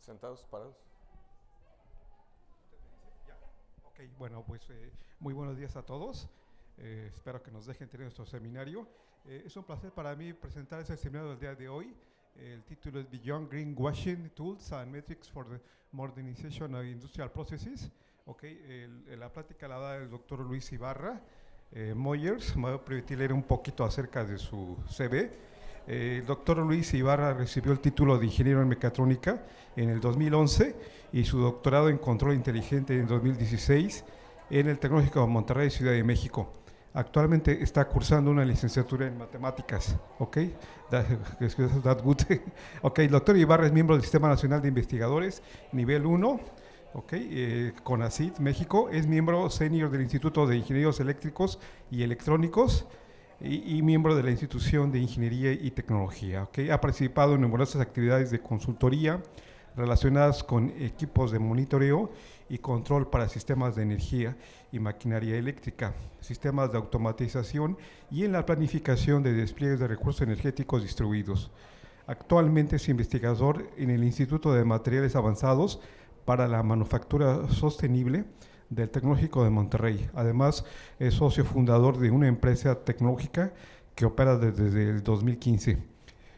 ¿Sentados, parados? Ok, bueno, pues muy buenos días a todos. Espero que nos dejen tener nuestro seminario. Es un placer para mí presentar este seminario del día de hoy. El título es Beyond Greenwashing Tools and Metrics for the Modernization of Industrial Processes. Ok, la plática la da el doctor Luis Ibarra Moyers. Me voy a permitir leer un poquito acerca de su CV. El doctor Luis Ibarra recibió el título de ingeniero en mecatrónica en el 2011 y su doctorado en control inteligente en 2016 en el Tecnológico de Monterrey, Ciudad de México. Actualmente está cursando una licenciatura en matemáticas. ¿Ok? That good. Ok, el doctor Ibarra es miembro del Sistema Nacional de Investigadores, nivel 1. Ok, CONACYT, México. Es miembro senior del Instituto de Ingenieros Eléctricos y Electrónicos y miembro de la Institución de Ingeniería y Tecnología. ¿Okay? Ha participado en numerosas actividades de consultoría relacionadas con equipos de monitoreo y control para sistemas de energía y maquinaria eléctrica, sistemas de automatización y en la planificación de despliegues de recursos energéticos distribuidos. Actualmente es investigador en el Instituto de Materiales Avanzados para la Manufactura Sostenible del Tecnológico de Monterrey. Además, es socio fundador de una empresa tecnológica que opera desde el 2015.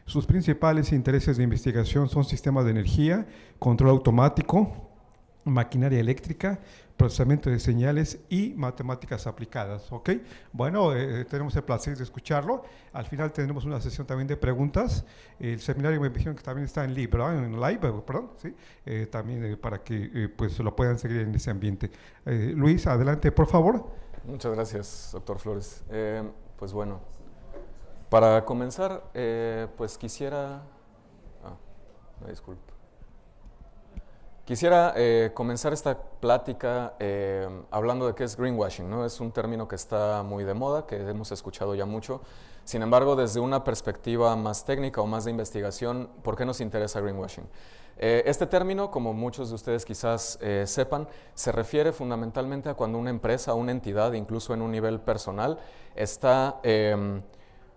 Sus principales intereses de investigación son sistemas de energía, control automático, maquinaria eléctrica, procesamiento de señales y matemáticas aplicadas. ¿Ok? Bueno, tenemos el placer de escucharlo. Al final tendremos una sesión también de preguntas. El seminario me dijeron que también está en live, ¿verdad? En live, perdón, ¿sí? También para que pues lo puedan seguir en ese ambiente. Luis, adelante, por favor. Muchas gracias, doctor Flores. Pues bueno, para comenzar, pues quisiera... disculpe. Quisiera comenzar esta plática hablando de qué es greenwashing, ¿no? Es un término que está muy de moda, que hemos escuchado ya mucho. Sin embargo, desde una perspectiva más técnica o más de investigación, ¿por qué nos interesa greenwashing? Este término, como muchos de ustedes quizás sepan, se refiere fundamentalmente a cuando una empresa o una entidad, incluso en un nivel personal, está...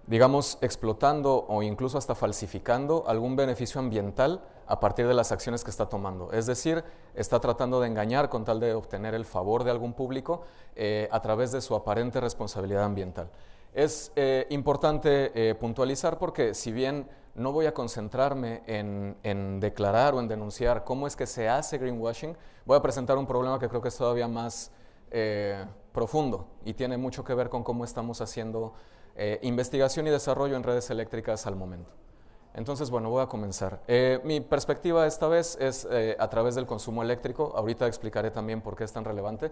digamos, explotando o incluso hasta falsificando algún beneficio ambiental a partir de las acciones que está tomando. Es decir, está tratando de engañar con tal de obtener el favor de algún público a través de su aparente responsabilidad ambiental. Es importante puntualizar porque si bien no voy a concentrarme en declarar o en denunciar cómo es que se hace greenwashing, voy a presentar un problema que creo que es todavía más profundo y tiene mucho que ver con cómo estamos haciendo investigación y desarrollo en redes eléctricas al momento. Entonces, bueno, voy a comenzar. Mi perspectiva esta vez es a través del consumo eléctrico. Ahorita explicaré también por qué es tan relevante.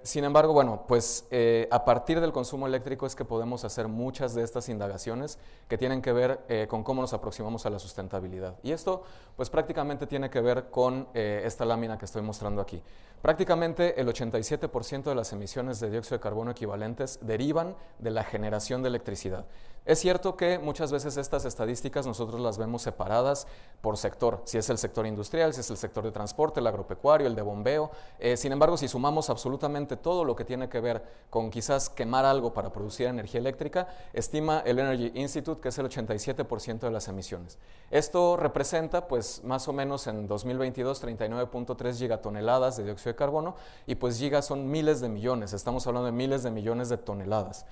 Sin embargo, bueno, pues a partir del consumo eléctrico es que podemos hacer muchas de estas indagaciones que tienen que ver con cómo nos aproximamos a la sustentabilidad. Y esto, pues prácticamente tiene que ver con esta lámina que estoy mostrando aquí. Prácticamente el 87% de las emisiones de dióxido de carbono equivalentes derivan de la generación de electricidad. Es cierto que muchas veces estas estadísticas nosotros las vemos separadas por sector, si es el sector industrial, si es el sector de transporte, el agropecuario, el de bombeo. Sin embargo, si sumamos absolutamente todo lo que tiene que ver con quizás quemar algo para producir energía eléctrica, estima el Energy Institute que es el 87% de las emisiones. Esto representa, pues, más o menos en 2022, 39.3 gigatoneladas de dióxido de carbono, y pues gigas son miles de millones, estamos hablando de miles de millones de toneladas.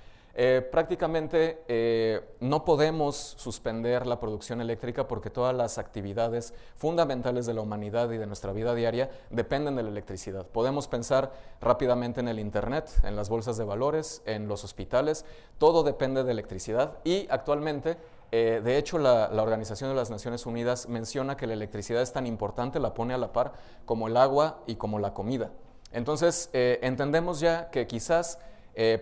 Prácticamente no podemos suspender la producción eléctrica porque todas las actividades fundamentales de la humanidad y de nuestra vida diaria dependen de la electricidad. Podemos pensar rápidamente en el internet, en las bolsas de valores, en los hospitales, todo depende de electricidad y actualmente de hecho la Organización de las Naciones Unidas menciona que la electricidad es tan importante, la pone a la par como el agua y como la comida. Entonces entendemos ya que quizás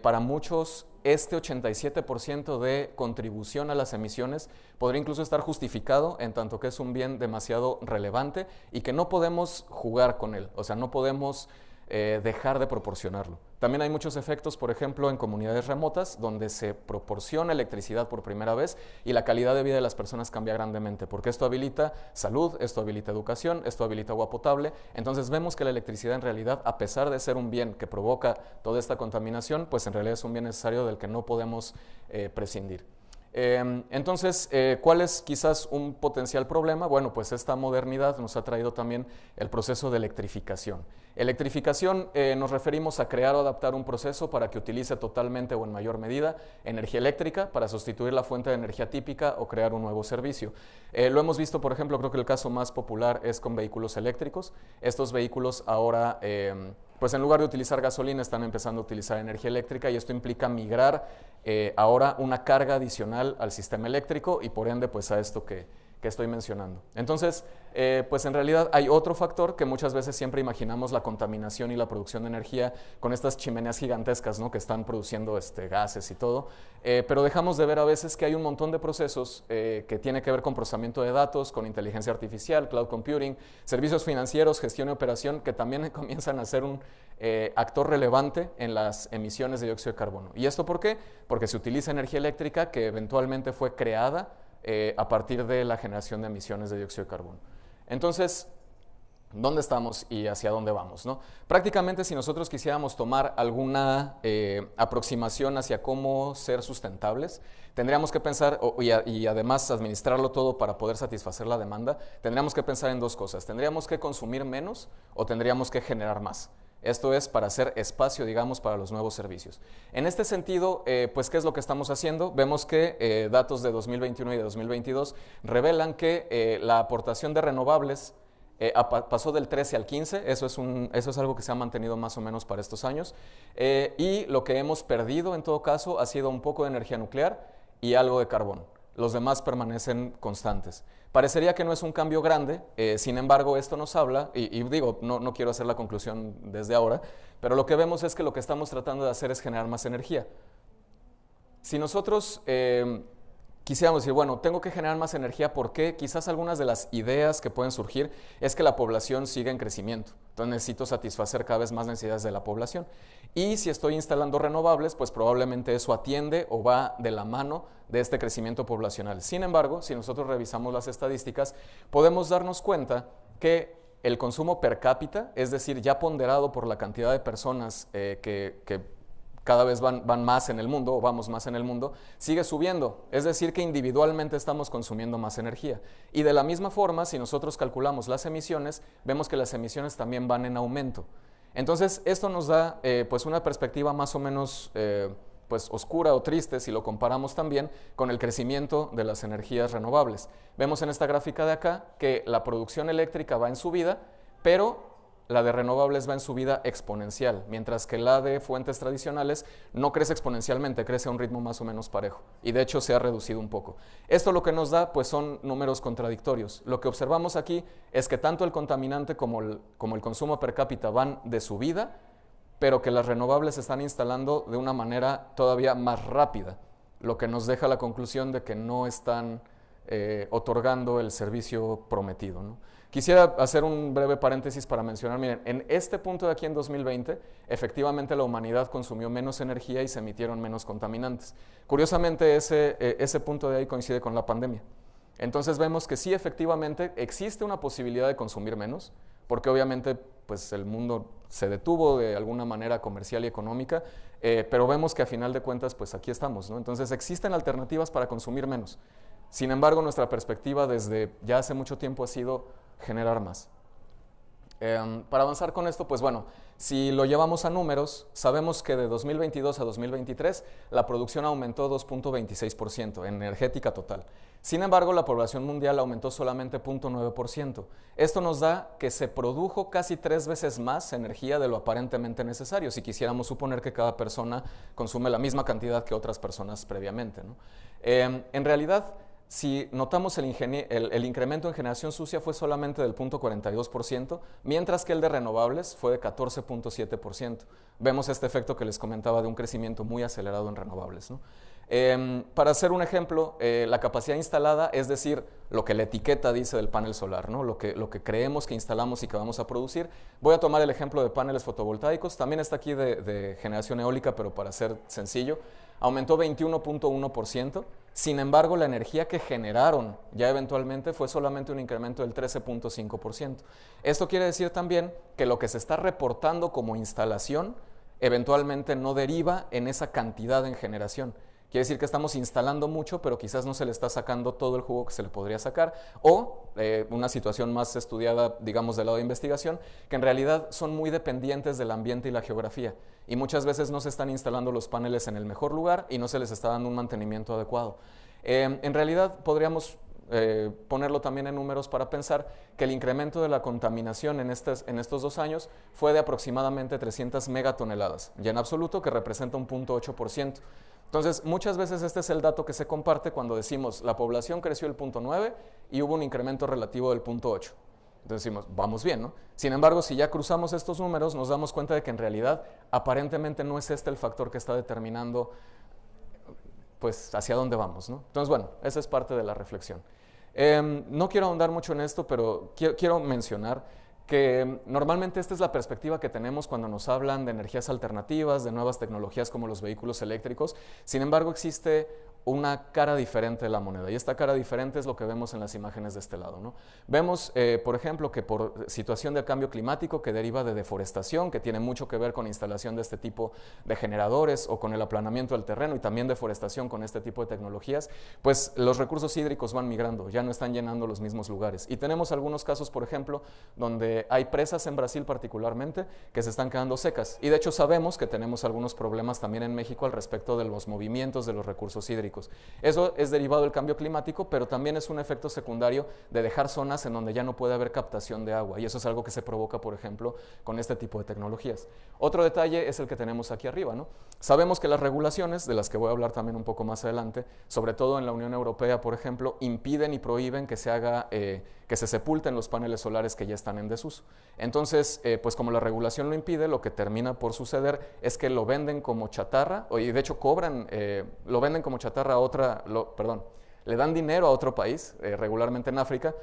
para muchos este 87% de contribución a las emisiones podría incluso estar justificado en tanto que es un bien demasiado relevante y que no podemos jugar con él, o sea, no podemos dejar de proporcionarlo. También hay muchos efectos, por ejemplo, en comunidades remotas donde se proporciona electricidad por primera vez y la calidad de vida de las personas cambia grandemente, porque esto habilita salud, esto habilita educación, esto habilita agua potable. Entonces vemos que la electricidad en realidad, a pesar de ser un bien que provoca toda esta contaminación, pues en realidad es un bien necesario del que no podemos prescindir. Entonces, ¿cuál es quizás un potencial problema? Bueno, pues esta modernidad nos ha traído también el proceso de electrificación. Electrificación nos referimos a crear o adaptar un proceso para que utilice totalmente o en mayor medida energía eléctrica para sustituir la fuente de energía típica o crear un nuevo servicio. Lo hemos visto, por ejemplo, creo que el caso más popular es con vehículos eléctricos. Estos vehículos ahora, pues en lugar de utilizar gasolina, están empezando a utilizar energía eléctrica y esto implica migrar ahora una carga adicional al sistema eléctrico y por ende pues a esto que estoy mencionando. Entonces, pues en realidad hay otro factor que muchas veces siempre imaginamos la contaminación y la producción de energía con estas chimeneas gigantescas, ¿no? Que están produciendo gases y todo, pero dejamos de ver a veces que hay un montón de procesos que tiene que ver con procesamiento de datos, con inteligencia artificial, cloud computing, servicios financieros, gestión y operación, que también comienzan a ser un actor relevante en las emisiones de dióxido de carbono. ¿Y esto por qué? Porque se utiliza energía eléctrica que eventualmente fue creada a partir de la generación de emisiones de dióxido de carbono. Entonces, ¿dónde estamos y hacia dónde vamos, ¿no? Prácticamente, si nosotros quisiéramos tomar alguna aproximación hacia cómo ser sustentables, tendríamos que pensar, y además administrarlo todo para poder satisfacer la demanda, tendríamos que pensar en dos cosas. Tendríamos que consumir menos o tendríamos que generar más. Esto es para hacer espacio, digamos, para los nuevos servicios. En este sentido, pues, ¿qué es lo que estamos haciendo? Vemos que datos de 2021 y de 2022 revelan que la aportación de renovables pasó del 13 al 15, eso es algo que se ha mantenido más o menos para estos años, y lo que hemos perdido en todo caso ha sido un poco de energía nuclear y algo de carbón. Los demás permanecen constantes. Parecería que no es un cambio grande, sin embargo esto nos habla, y digo, no quiero hacer la conclusión desde ahora, pero lo que vemos es que lo que estamos tratando de hacer es generar más energía. Si nosotros quisiéramos decir, bueno, tengo que generar más energía porque quizás algunas de las ideas que pueden surgir es que la población siga en crecimiento. Entonces necesito satisfacer cada vez más necesidades de la población. Y si estoy instalando renovables, pues probablemente eso atiende o va de la mano de este crecimiento poblacional. Sin embargo, si nosotros revisamos las estadísticas, podemos darnos cuenta que el consumo per cápita, es decir, ya ponderado por la cantidad de personas que cada vez van más en el mundo, o vamos más en el mundo, sigue subiendo. Es decir, que individualmente estamos consumiendo más energía. Y de la misma forma, si nosotros calculamos las emisiones, vemos que las emisiones también van en aumento. Entonces, esto nos da pues una perspectiva más o menos pues oscura o triste si lo comparamos también con el crecimiento de las energías renovables. Vemos en esta gráfica de acá que la producción eléctrica va en subida, pero la de renovables va en subida exponencial, mientras que la de fuentes tradicionales no crece exponencialmente, crece a un ritmo más o menos parejo, y de hecho se ha reducido un poco. Esto lo que nos da pues son números contradictorios. Lo que observamos aquí es que tanto el contaminante como el consumo per cápita van de subida, pero que las renovables se están instalando de una manera todavía más rápida, lo que nos deja la conclusión de que no están otorgando el servicio prometido, ¿no? Quisiera hacer un breve paréntesis para mencionar, miren, en este punto de aquí en 2020, efectivamente la humanidad consumió menos energía y se emitieron menos contaminantes. Curiosamente, ese punto de ahí coincide con la pandemia. Entonces vemos que sí, efectivamente, existe una posibilidad de consumir menos, porque obviamente pues, el mundo se detuvo de alguna manera comercial y económica, pero vemos que a final de cuentas, pues aquí estamos, ¿no? Entonces existen alternativas para consumir menos. Sin embargo, nuestra perspectiva desde ya hace mucho tiempo ha sido generar más. Para avanzar con esto, pues bueno, si lo llevamos a números, sabemos que de 2022 a 2023 la producción aumentó 2.26% en energética total. Sin embargo, la población mundial aumentó solamente 0.9%. Esto nos da que se produjo casi 3 veces más energía de lo aparentemente necesario, si quisiéramos suponer que cada persona consume la misma cantidad que otras personas previamente, ¿no? En realidad, si notamos el incremento en generación sucia fue solamente del 0.42%, mientras que el de renovables fue de 14.7%. Vemos este efecto que les comentaba de un crecimiento muy acelerado en renovables, ¿no? Para hacer un ejemplo, la capacidad instalada, es decir, lo que la etiqueta dice del panel solar, ¿no? Lo que creemos que instalamos y que vamos a producir. Voy a tomar el ejemplo de paneles fotovoltaicos, también está aquí de generación eólica, pero para ser sencillo, aumentó 21.1%. Sin embargo, la energía que generaron ya eventualmente fue solamente un incremento del 13.5%. Esto quiere decir también que lo que se está reportando como instalación eventualmente no deriva en esa cantidad en generación. Quiere decir que estamos instalando mucho, pero quizás no se le está sacando todo el jugo que se le podría sacar. O una situación más estudiada, digamos, del lado de investigación, que en realidad son muy dependientes del ambiente y la geografía. Y muchas veces no se están instalando los paneles en el mejor lugar y no se les está dando un mantenimiento adecuado. En realidad podríamos ponerlo también en números para pensar que el incremento de la contaminación en estos 2 años fue de aproximadamente 300 megatoneladas, y en absoluto que representa un 0.8%. Entonces, muchas veces este es el dato que se comparte cuando decimos la población creció el 0.9 y hubo un incremento relativo del 0.8. Entonces decimos, vamos bien, ¿no? Sin embargo, si ya cruzamos estos números, nos damos cuenta de que en realidad aparentemente no es este el factor que está determinando pues hacia dónde vamos, ¿no? Entonces, bueno, esa es parte de la reflexión. No quiero ahondar mucho en esto, pero quiero mencionar que normalmente esta es la perspectiva que tenemos cuando nos hablan de energías alternativas, de nuevas tecnologías como los vehículos eléctricos. Sin embargo, existe una cara diferente de la moneda, y esta cara diferente es lo que vemos en las imágenes de este lado, ¿no? Vemos, por ejemplo, que por situación del cambio climático que deriva de deforestación, que tiene mucho que ver con instalación de este tipo de generadores o con el aplanamiento del terreno, y también deforestación con este tipo de tecnologías, pues los recursos hídricos van migrando, ya no están llenando los mismos lugares. Y tenemos algunos casos, por ejemplo, donde hay presas en Brasil particularmente que se están quedando secas, y de hecho sabemos que tenemos algunos problemas también en México al respecto de los movimientos de los recursos hídricos. Eso es derivado del cambio climático, pero también es un efecto secundario de dejar zonas en donde ya no puede haber captación de agua, y eso es algo que se provoca, por ejemplo, con este tipo de tecnologías. Otro detalle es el que tenemos aquí arriba, ¿no? Sabemos que las regulaciones, de las que voy a hablar también un poco más adelante, sobre todo en la Unión Europea, por ejemplo, impiden y prohíben que se haga, que se sepulten los paneles solares que ya están en desuso. Entonces, pues como la regulación lo impide, lo que termina por suceder es que lo venden como chatarra, y de hecho cobran, lo venden como chatarra a otra, le dan dinero a otro país, regularmente en África,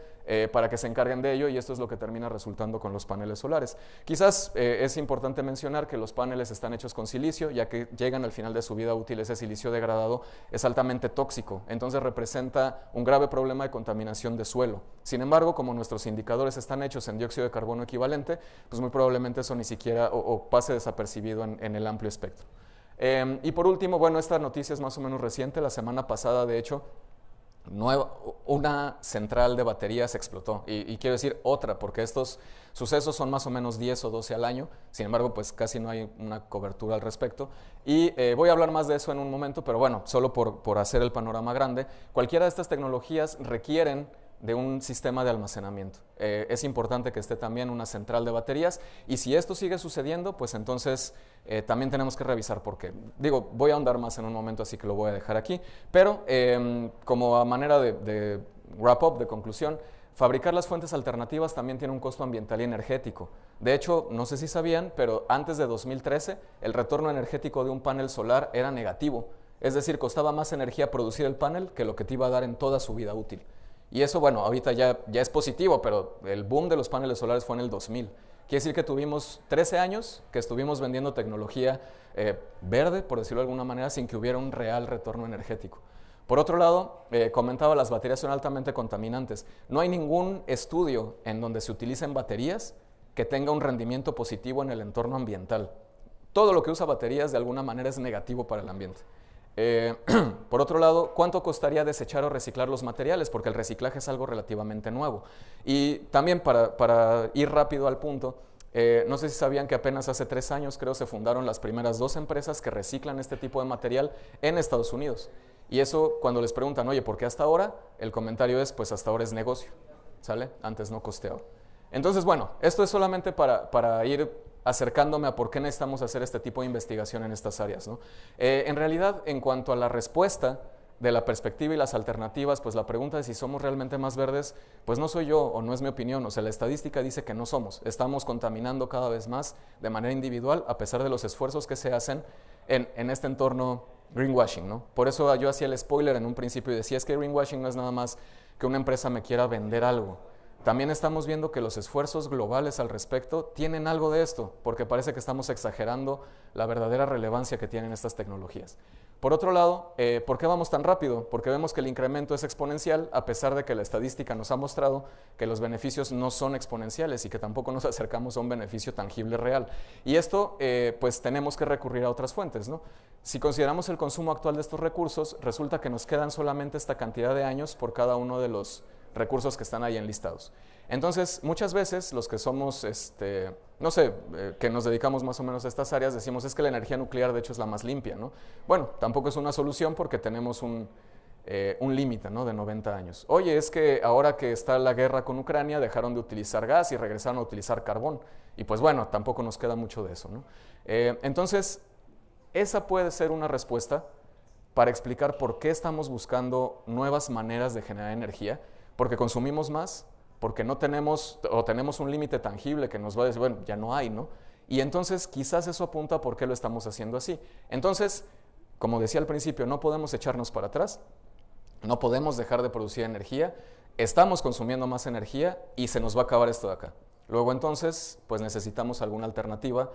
para que se encarguen de ello, y esto es lo que termina resultando con los paneles solares. Quizás es importante mencionar que los paneles están hechos con silicio, ya que llegan al final de su vida útil. Ese silicio degradado es altamente tóxico, entonces representa un grave problema de contaminación de suelo. Sin embargo, como nuestros indicadores están hechos en dióxido de carbono equivalente, pues muy probablemente eso ni siquiera o pase desapercibido en el amplio espectro. Y por último, bueno, esta noticia es más o menos reciente. La semana pasada, de hecho, una central de baterías explotó, y quiero decir otra, porque estos sucesos son más o menos 10 o 12 al año. Sin embargo, pues casi no hay una cobertura al respecto, y voy a hablar más de eso en un momento, pero bueno, solo por hacer el panorama grande, cualquiera de estas tecnologías requieren de un sistema de almacenamiento. Es importante que esté también una central de baterías, y si esto sigue sucediendo, pues entonces también tenemos que revisar por qué. Digo, voy a ahondar más en un momento, así que lo voy a dejar aquí, pero como a manera de wrap up, de conclusión, fabricar las fuentes alternativas también tiene un costo ambiental y energético. De hecho, no sé si sabían, pero antes de 2013, el retorno energético de un panel solar era negativo, es decir, costaba más energía producir el panel que lo que te iba a dar en toda su vida útil. Y eso, bueno, ahorita ya es positivo, pero el boom de los paneles solares fue en el 2000. Quiere decir que tuvimos 13 años que estuvimos vendiendo tecnología verde, por decirlo de alguna manera, sin que hubiera un real retorno energético. Por otro lado, comentaba, las baterías son altamente contaminantes. No hay ningún estudio en donde se utilicen baterías que tenga un rendimiento positivo en el entorno ambiental. Todo lo que usa baterías de alguna manera es negativo para el ambiente. Por otro lado, ¿cuánto costaría desechar o reciclar los materiales? Porque el reciclaje es algo relativamente nuevo. Y también para ir rápido al punto, no sé si sabían que apenas hace 3 años, creo, se fundaron las primeras 2 empresas que reciclan este tipo de material en Estados Unidos. Y eso, cuando les preguntan, oye, ¿por qué hasta ahora? El comentario es, pues hasta ahora es negocio, ¿sale? Antes no costeaba. Entonces, bueno, esto es solamente para ir acercándome a por qué necesitamos hacer este tipo de investigación en estas áreas, ¿no? En realidad, en cuanto a la respuesta de la perspectiva y las alternativas, pues la pregunta de si somos realmente más verdes, pues no soy yo o no es mi opinión. O sea, la estadística dice que no somos. Estamos contaminando cada vez más de manera individual, a pesar de los esfuerzos que se hacen en este entorno greenwashing, ¿no? Por eso yo hacía el spoiler en un principio y decía, es que greenwashing no es nada más que una empresa me quiera vender algo. también estamos viendo que los esfuerzos globales al respecto tienen algo de esto, porque parece que estamos exagerando la verdadera relevancia que tienen estas tecnologías. Por otro lado, ¿por qué vamos tan rápido? Porque vemos que el incremento es exponencial, a pesar de que la estadística nos ha mostrado que los beneficios no son exponenciales y que tampoco nos acercamos a un beneficio tangible real. Y esto, pues tenemos que recurrir a otras fuentes, ¿no? Si consideramos el consumo actual de estos recursos, resulta que nos quedan solamente esta cantidad de años por cada uno de los recursos que están ahí enlistados. Entonces, muchas veces los que somos, no sé, que nos dedicamos más o menos a estas áreas, decimos es que la energía nuclear de hecho es la más limpia, ¿no? Bueno, tampoco es una solución porque tenemos un límite, ¿no?, de 90 años. Oye, es que ahora que está la guerra con Ucrania dejaron de utilizar gas y regresaron a utilizar carbón. Y pues bueno, tampoco nos queda mucho de eso, ¿no? Entonces, esa puede ser una respuesta para explicar por qué estamos buscando nuevas maneras de generar energía, porque consumimos más, porque no tenemos, o tenemos un límite tangible que nos va a decir, bueno, ya no hay, ¿no? Y entonces quizás eso apunta a por qué lo estamos haciendo así. Entonces, como decía al principio, no podemos echarnos para atrás, no podemos dejar de producir energía, estamos consumiendo más energía y se nos va a acabar esto de acá. Luego entonces, pues necesitamos alguna alternativa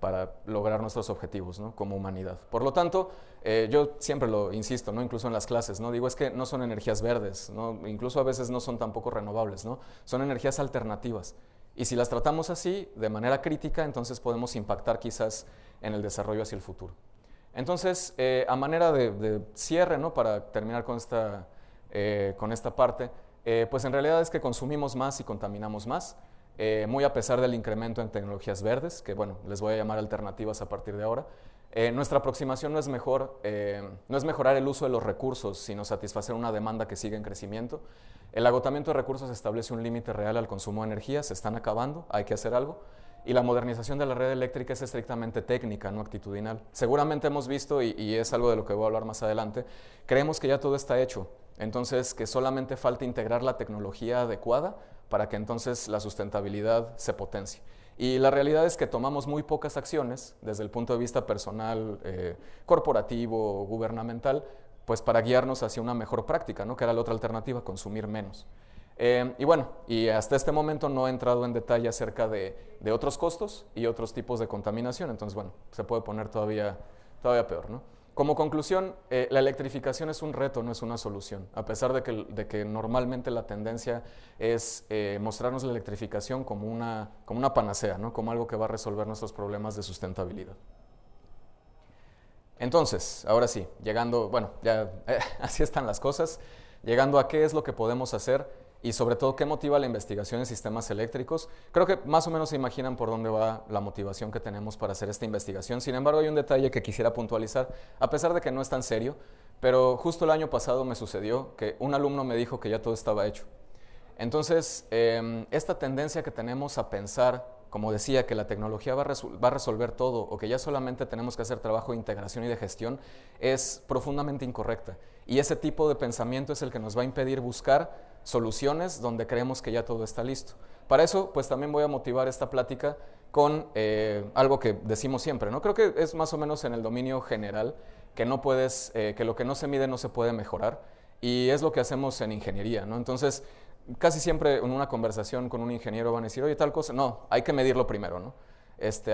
para lograr nuestros objetivos, ¿no?, como humanidad. Por lo tanto, yo siempre lo insisto, ¿no?, incluso en las clases, ¿no?, digo es que no son energías verdes, ¿no?, incluso a veces no son tampoco renovables, ¿no?, son energías alternativas. Y si las tratamos así, de manera crítica, entonces podemos impactar quizás en el desarrollo hacia el futuro. Entonces, a manera de cierre, ¿no?, para terminar con esta parte, pues en realidad es que consumimos más y contaminamos más, muy a pesar del incremento en tecnologías verdes, que bueno, les voy a llamar alternativas a partir de ahora. Nuestra aproximación no es mejorar el uso de los recursos, sino satisfacer una demanda que sigue en crecimiento. El agotamiento de recursos establece un límite real al consumo de energía, se están acabando, hay que hacer algo. Y la modernización de la red eléctrica es estrictamente técnica, no actitudinal. Seguramente hemos visto, y es algo de lo que voy a hablar más adelante, creemos que ya todo está hecho, entonces que solamente falta integrar la tecnología adecuada para que entonces la sustentabilidad se potencie. Y la realidad es que tomamos muy pocas acciones desde el punto de vista personal, corporativo, gubernamental, pues para guiarnos hacia una mejor práctica, ¿no?, que era la otra alternativa, consumir menos. Y bueno, y hasta este momento no he entrado en detalle acerca de otros costos y otros tipos de contaminación, entonces bueno, se puede poner todavía peor, ¿no? Como conclusión, la electrificación es un reto, no es una solución, a pesar de que normalmente la tendencia es mostrarnos la electrificación como una panacea, ¿no?, como algo que va a resolver nuestros problemas de sustentabilidad. Entonces, ahora sí, llegando, bueno, ya así están las cosas, llegando a qué es lo que podemos hacer y sobre todo qué motiva la investigación en sistemas eléctricos. Creo que más o menos se imaginan por dónde va la motivación que tenemos para hacer esta investigación. Sin embargo, hay un detalle que quisiera puntualizar, a pesar de que no es tan serio, pero justo el año pasado me sucedió que un alumno me dijo que ya todo estaba hecho. Entonces, esta tendencia que tenemos a pensar, como decía, que la tecnología va a resolver todo o que ya solamente tenemos que hacer trabajo de integración y de gestión, es profundamente incorrecta. Y ese tipo de pensamiento es el que nos va a impedir buscar soluciones donde creemos que ya todo está listo. Para eso, pues también voy a motivar esta plática con algo que decimos siempre, ¿no? Creo que es más o menos en el dominio general que no puedes, que lo que no se mide no se puede mejorar, y es lo que hacemos en ingeniería, ¿no? Entonces, casi siempre en una conversación con un ingeniero van a decir, oye, tal cosa, no, hay que medirlo primero, ¿no?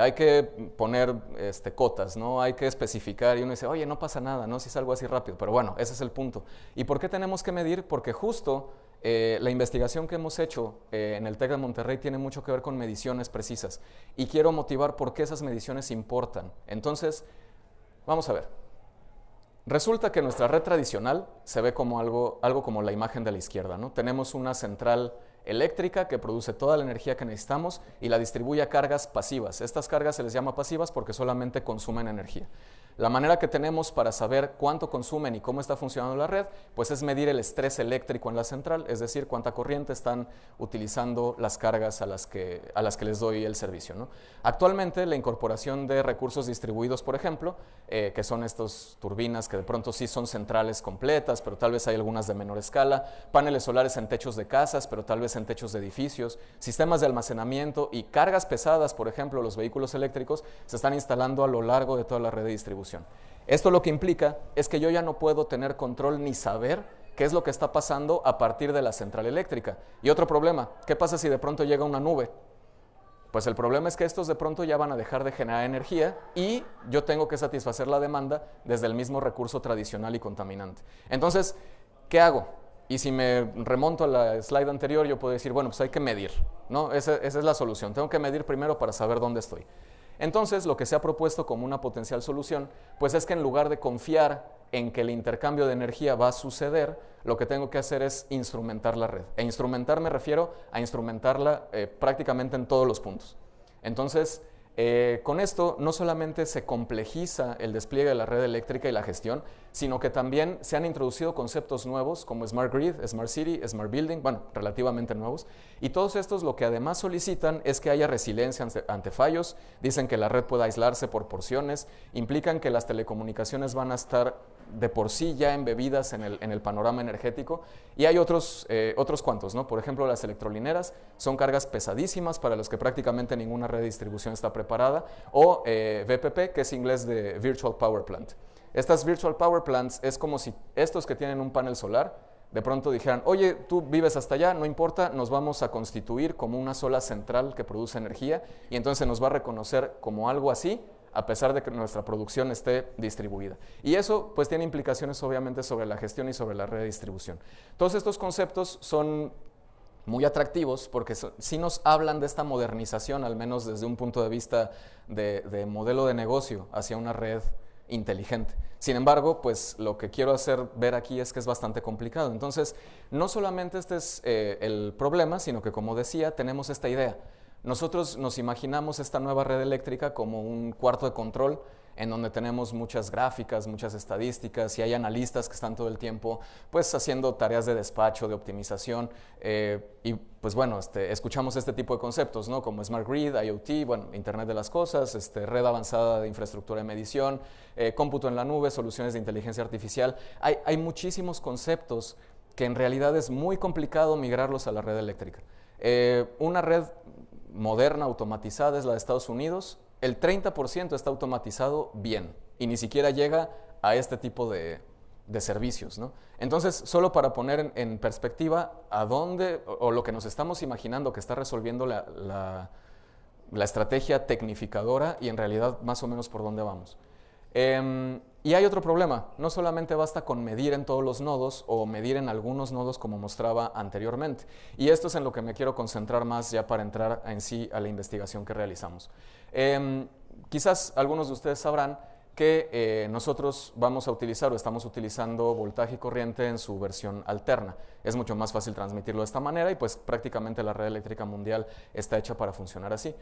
Hay que poner cotas, ¿no? Hay que especificar, y uno dice, oye, no pasa nada, ¿no?, si es algo así rápido, pero bueno, ese es el punto. ¿Y por qué tenemos que medir? Porque justo la investigación que hemos hecho en el TEC de Monterrey tiene mucho que ver con mediciones precisas, y quiero motivar por qué esas mediciones importan. Entonces, vamos a ver. Resulta que nuestra red tradicional se ve como algo como la imagen de la izquierda, ¿no? Tenemos una central eléctrica que produce toda la energía que necesitamos y la distribuye a cargas pasivas. Estas cargas se les llama pasivas porque solamente consumen energía. La manera que tenemos para saber cuánto consumen y cómo está funcionando la red, pues es medir el estrés eléctrico en la central, es decir, cuánta corriente están utilizando las cargas a las que les doy el servicio, ¿no? Actualmente la incorporación de recursos distribuidos, por ejemplo, que son estas turbinas que de pronto sí son centrales completas, pero tal vez hay algunas de menor escala, paneles solares en techos de casas, pero tal vez en techos de edificios, sistemas de almacenamiento y cargas pesadas, por ejemplo, los vehículos eléctricos, se están instalando a lo largo de toda la red de distribución. Esto lo que implica es que yo ya no puedo tener control ni saber qué es lo que está pasando a partir de la central eléctrica. Y otro problema, ¿qué pasa si de pronto llega una nube? Pues el problema es que estos de pronto ya van a dejar de generar energía y yo tengo que satisfacer la demanda desde el mismo recurso tradicional y contaminante. Entonces, ¿qué hago? Y si me remonto a la slide anterior, yo puedo decir, bueno, pues hay que medir, ¿no? Esa es la solución. Tengo que medir primero para saber dónde estoy. Entonces, lo que se ha propuesto como una potencial solución, pues es que en lugar de confiar en que el intercambio de energía va a suceder, lo que tengo que hacer es instrumentar la red. E instrumentar me refiero a instrumentarla prácticamente en todos los puntos. Entonces, con esto no solamente se complejiza el despliegue de la red eléctrica y la gestión, sino que también se han introducido conceptos nuevos como Smart Grid, Smart City, Smart Building, bueno, relativamente nuevos, y todos estos lo que además solicitan es que haya resiliencia ante fallos, dicen que la red pueda aislarse por porciones, implican que las telecomunicaciones van a estar de por sí ya embebidas en el panorama energético, y hay otros cuantos, ¿no? Por ejemplo, las electrolineras son cargas pesadísimas para los que prácticamente ninguna red de distribución está preparada, o VPP, que es inglés de Virtual Power Plant. Estas Virtual Power Plants es como si estos que tienen un panel solar de pronto dijeran, oye, tú vives hasta allá, no importa, nos vamos a constituir como una sola central que produce energía y entonces nos va a reconocer como algo así, a pesar de que nuestra producción esté distribuida. Y eso pues tiene implicaciones obviamente sobre la gestión y sobre la red de distribución. Todos estos conceptos son muy atractivos porque sí nos hablan de esta modernización, al menos desde un punto de vista de modelo de negocio hacia una red inteligente. Sin embargo, pues lo que quiero hacer ver aquí es que es bastante complicado. Entonces, no solamente este es el problema, sino que como decía, tenemos esta idea. Nosotros nos imaginamos esta nueva red eléctrica como un cuarto de control en donde tenemos muchas gráficas, muchas estadísticas y hay analistas que están todo el tiempo pues haciendo tareas de despacho, de optimización y pues bueno, escuchamos este tipo de conceptos, ¿no? Como Smart Grid, IoT, bueno, Internet de las Cosas, red avanzada de infraestructura de medición, cómputo en la nube, soluciones de inteligencia artificial. Hay muchísimos conceptos que en realidad es muy complicado migrarlos a la red eléctrica. Una red moderna, automatizada, es la de Estados Unidos. El 30% está automatizado bien y ni siquiera llega a este tipo de servicios, ¿no? Entonces, solo para poner en perspectiva a dónde, o lo que nos estamos imaginando que está resolviendo la estrategia tecnificadora y en realidad más o menos por dónde vamos. Y hay otro problema, no solamente basta con medir en todos los nodos o medir en algunos nodos como mostraba anteriormente. Y esto es en lo que me quiero concentrar más ya para entrar en sí a la investigación que realizamos. Quizás algunos de ustedes sabrán que nosotros vamos a utilizar o estamos utilizando voltaje y corriente en su versión alterna. Es mucho más fácil transmitirlo de esta manera y pues prácticamente la red eléctrica mundial está hecha para funcionar así.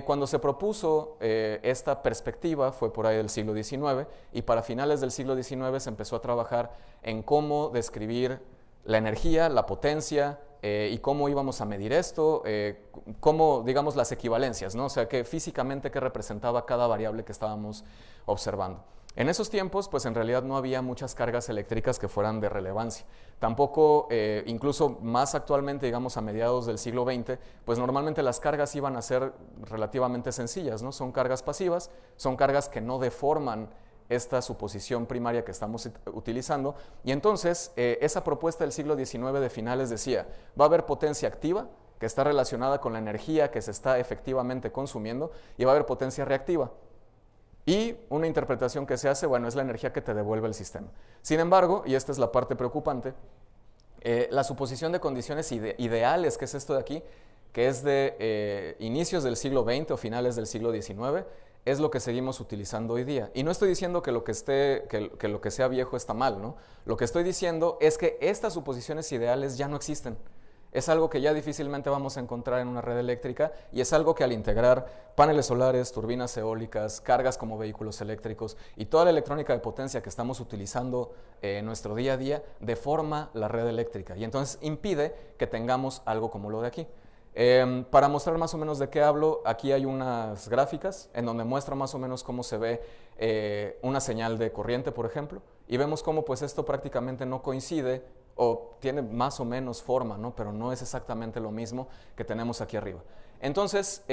Cuando se propuso esta perspectiva fue por ahí del siglo XIX y para finales del siglo XIX se empezó a trabajar en cómo describir la energía, la potencia, y cómo íbamos a medir esto, cómo, digamos, las equivalencias, ¿no? O sea, que físicamente qué representaba cada variable que estábamos observando. En esos tiempos, pues en realidad no había muchas cargas eléctricas que fueran de relevancia. Tampoco, incluso más actualmente, digamos a mediados del siglo XX, pues normalmente las cargas iban a ser relativamente sencillas, ¿no? Son cargas pasivas, son cargas que no deforman esta suposición primaria que estamos utilizando. Y entonces, esa propuesta del siglo XIX de finales decía, va a haber potencia activa, que está relacionada con la energía que se está efectivamente consumiendo, y va a haber potencia reactiva. Y una interpretación que se hace, bueno, es la energía que te devuelve el sistema. Sin embargo, y esta es la parte preocupante, la suposición de condiciones ideales, que es esto de aquí, que es de inicios del siglo XX o finales del siglo XIX, es lo que seguimos utilizando hoy día. Y no estoy diciendo que lo que sea viejo está mal, ¿no? Lo que estoy diciendo es que estas suposiciones ideales ya no existen. Es algo que ya difícilmente vamos a encontrar en una red eléctrica y es algo que al integrar paneles solares, turbinas eólicas, cargas como vehículos eléctricos y toda la electrónica de potencia que estamos utilizando en nuestro día a día, deforma la red eléctrica y entonces impide que tengamos algo como lo de aquí. Para mostrar más o menos de qué hablo, aquí hay unas gráficas en donde muestra más o menos cómo se ve una señal de corriente, por ejemplo, y vemos cómo pues esto prácticamente no coincide o tiene más o menos forma, ¿no? Pero no es exactamente lo mismo que tenemos aquí arriba. Entonces,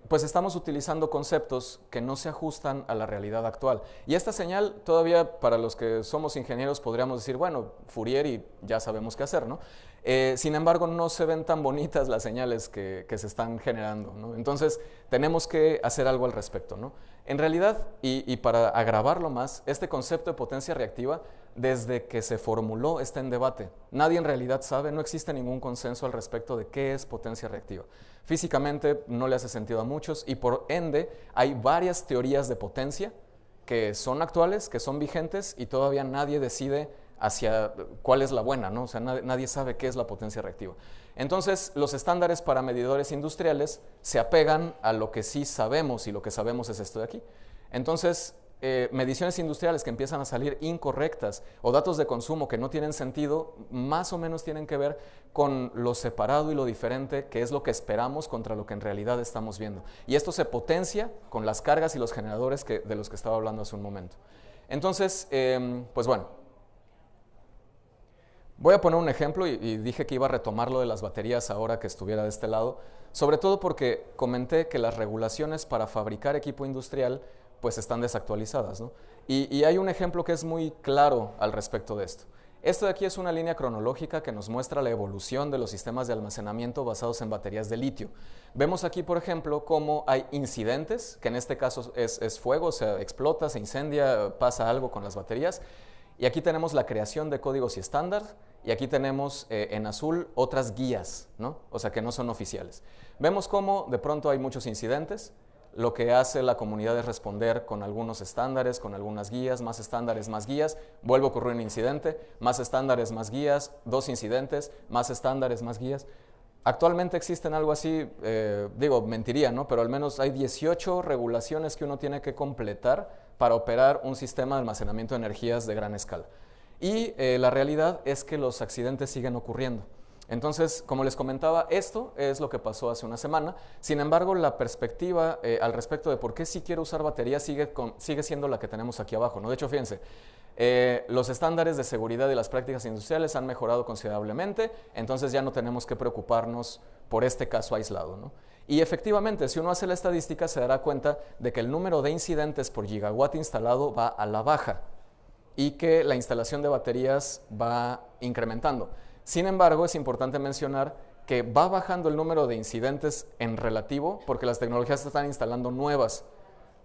pues estamos utilizando conceptos que no se ajustan a la realidad actual. Y esta señal todavía para los que somos ingenieros podríamos decir, bueno, Fourier y ya sabemos qué hacer, ¿no? Sin embargo, no se ven tan bonitas las señales que se están generando, ¿no? Entonces, tenemos que hacer algo al respecto, ¿no? En realidad, y para agravarlo más, este concepto de potencia reactiva, desde que se formuló, está en debate. Nadie en realidad sabe, no existe ningún consenso al respecto de qué es potencia reactiva. Físicamente no le hace sentido a muchos y por ende hay varias teorías de potencia que son actuales, que son vigentes y todavía nadie decide hacia cuál es la buena, ¿no? O sea, nadie sabe qué es la potencia reactiva. Entonces, los estándares para medidores industriales se apegan a lo que sí sabemos y lo que sabemos es esto de aquí. Entonces, mediciones industriales que empiezan a salir incorrectas o datos de consumo que no tienen sentido, más o menos tienen que ver con lo separado y lo diferente, que es lo que esperamos contra lo que en realidad estamos viendo. Y esto se potencia con las cargas y los generadores de los que estaba hablando hace un momento. Entonces, pues bueno, voy a poner un ejemplo y dije que iba a retomar lo de las baterías ahora que estuviera de este lado, sobre todo porque comenté que las regulaciones para fabricar equipo industrial pues están desactualizadas, ¿no? Y hay un ejemplo que es muy claro al respecto de esto. Esto de aquí es una línea cronológica que nos muestra la evolución de los sistemas de almacenamiento basados en baterías de litio. Vemos aquí, por ejemplo, cómo hay incidentes, que en este caso es fuego, o sea, explota, se incendia, pasa algo con las baterías. Y aquí tenemos la creación de códigos y estándar, y aquí tenemos en azul otras guías, ¿no? O sea, que no son oficiales. Vemos cómo de pronto hay muchos incidentes. Lo que hace la comunidad es responder con algunos estándares, con algunas guías, más estándares, más guías, vuelve a ocurrir un incidente, más estándares, más guías, 2 incidentes, más estándares, más guías. Actualmente existen algo así, digo, mentiría, ¿no? Pero al menos hay 18 regulaciones que uno tiene que completar para operar un sistema de almacenamiento de energías de gran escala. Y la realidad es que los accidentes siguen ocurriendo. Entonces, como les comentaba, esto es lo que pasó hace una semana. Sin embargo, la perspectiva al respecto de por qué sí quiero usar baterías sigue siendo la que tenemos aquí abajo, ¿no? De hecho, fíjense, los estándares de seguridad y las prácticas industriales han mejorado considerablemente, entonces ya no tenemos que preocuparnos por este caso aislado, ¿no? Y efectivamente, si uno hace la estadística, se dará cuenta de que el número de incidentes por gigawatt instalado va a la baja y que la instalación de baterías va incrementando. Sin embargo, es importante mencionar que va bajando el número de incidentes en relativo porque las tecnologías se están instalando nuevas.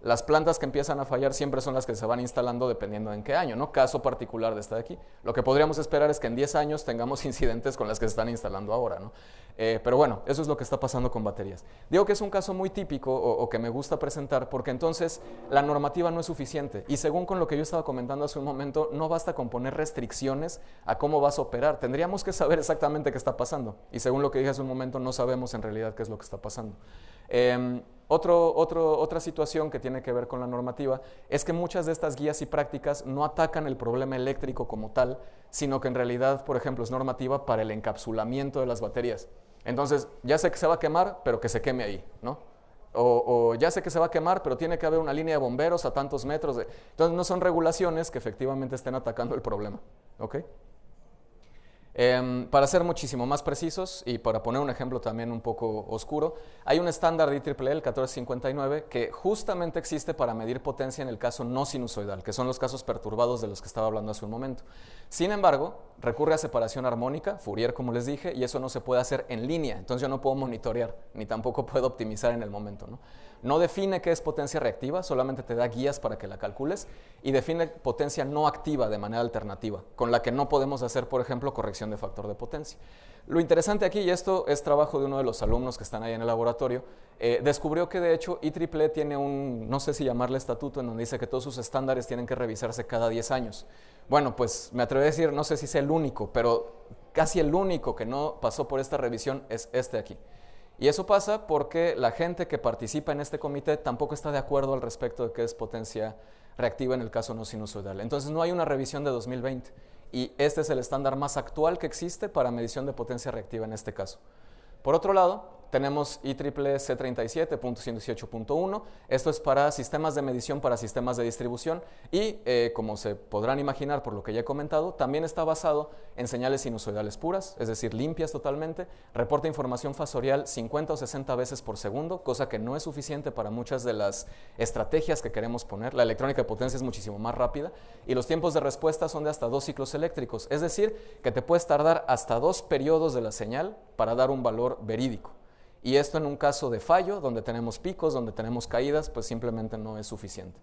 Las plantas que empiezan a fallar siempre son las que se van instalando dependiendo en qué año, ¿no? Caso particular de esta de aquí. Lo que podríamos esperar es que en 10 años tengamos incidentes con las que se están instalando ahora, ¿no? Pero bueno, eso es lo que está pasando con baterías. Digo que es un caso muy típico o que me gusta presentar porque entonces la normativa no es suficiente y según con lo que yo estaba comentando hace un momento, no basta con poner restricciones a cómo vas a operar. Tendríamos que saber exactamente qué está pasando y según lo que dije hace un momento, no sabemos en realidad qué es lo que está pasando. Otra situación que tiene que ver con la normativa es que muchas de estas guías y prácticas no atacan el problema eléctrico como tal, sino que en realidad, por ejemplo, es normativa para el encapsulamiento de las baterías. Entonces, ya sé que se va a quemar, pero que se queme ahí, ¿no? O ya sé que se va a quemar, pero tiene que haber una línea de bomberos a tantos metros. Entonces, no son regulaciones que efectivamente estén atacando el problema, ¿ok? Para ser muchísimo más precisos y para poner un ejemplo también un poco oscuro, hay un estándar de IEEE, el 1459, que justamente existe para medir potencia en el caso no sinusoidal, que son los casos perturbados de los que estaba hablando hace un momento. Sin embargo, recurre a separación armónica, Fourier como les dije, y eso no se puede hacer en línea, entonces yo no puedo monitorear, ni tampoco puedo optimizar en el momento, ¿no? No define qué es potencia reactiva, solamente te da guías para que la calcules y define potencia no activa de manera alternativa, con la que no podemos hacer, por ejemplo, corrección de factor de potencia. Lo interesante aquí, y esto es trabajo de uno de los alumnos que están ahí en el laboratorio, descubrió que de hecho IEEE tiene un, no sé si llamarle estatuto, en donde dice que todos sus estándares tienen que revisarse cada 10 años. Bueno, pues me atrevo a decir, no sé si es el único, pero casi el único que no pasó por esta revisión es este aquí. Y eso pasa porque la gente que participa en este comité tampoco está de acuerdo al respecto de qué es potencia reactiva en el caso no sinusoidal. Entonces no hay una revisión de 2020 y este es el estándar más actual que existe para medición de potencia reactiva en este caso. Por otro lado, tenemos IEEE C37.118.1. Esto es para sistemas de medición, para sistemas de distribución y, como se podrán imaginar por lo que ya he comentado, también está basado en señales sinusoidales puras, es decir, limpias totalmente. Reporta información fasorial 50 o 60 veces por segundo, cosa que no es suficiente para muchas de las estrategias que queremos poner. La electrónica de potencia es muchísimo más rápida y los tiempos de respuesta son de hasta 2 ciclos eléctricos, es decir, que te puedes tardar hasta 2 periodos de la señal para dar un valor verídico. Y esto en un caso de fallo, donde tenemos picos, donde tenemos caídas, pues simplemente no es suficiente.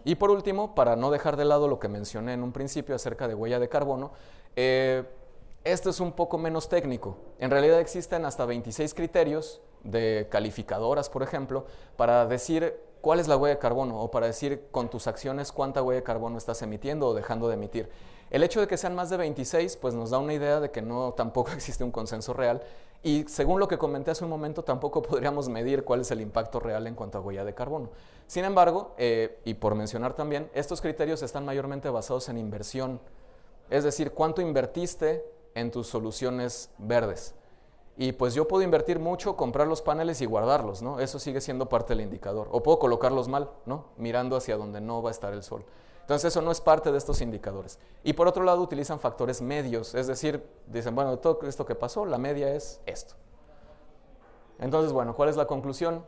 Y por último, para no dejar de lado lo que mencioné en un principio acerca de huella de carbono, esto es un poco menos técnico. En realidad existen hasta 26 criterios de calificadoras, por ejemplo, para decir cuál es la huella de carbono o para decir con tus acciones cuánta huella de carbono estás emitiendo o dejando de emitir. El hecho de que sean más de 26 pues nos da una idea de que no tampoco existe un consenso real y según lo que comenté hace un momento tampoco podríamos medir cuál es el impacto real en cuanto a huella de carbono. Sin embargo, y por mencionar también, estos criterios están mayormente basados en inversión, es decir, cuánto invertiste en tus soluciones verdes. Y pues yo puedo invertir mucho, comprar los paneles y guardarlos, ¿no? Eso sigue siendo parte del indicador. O puedo colocarlos mal, ¿no? Mirando hacia donde no va a estar el sol. Entonces eso no es parte de estos indicadores. Y por otro lado utilizan factores medios, es decir, dicen, bueno, todo esto que pasó, la media es esto. Entonces, bueno, ¿cuál es la conclusión?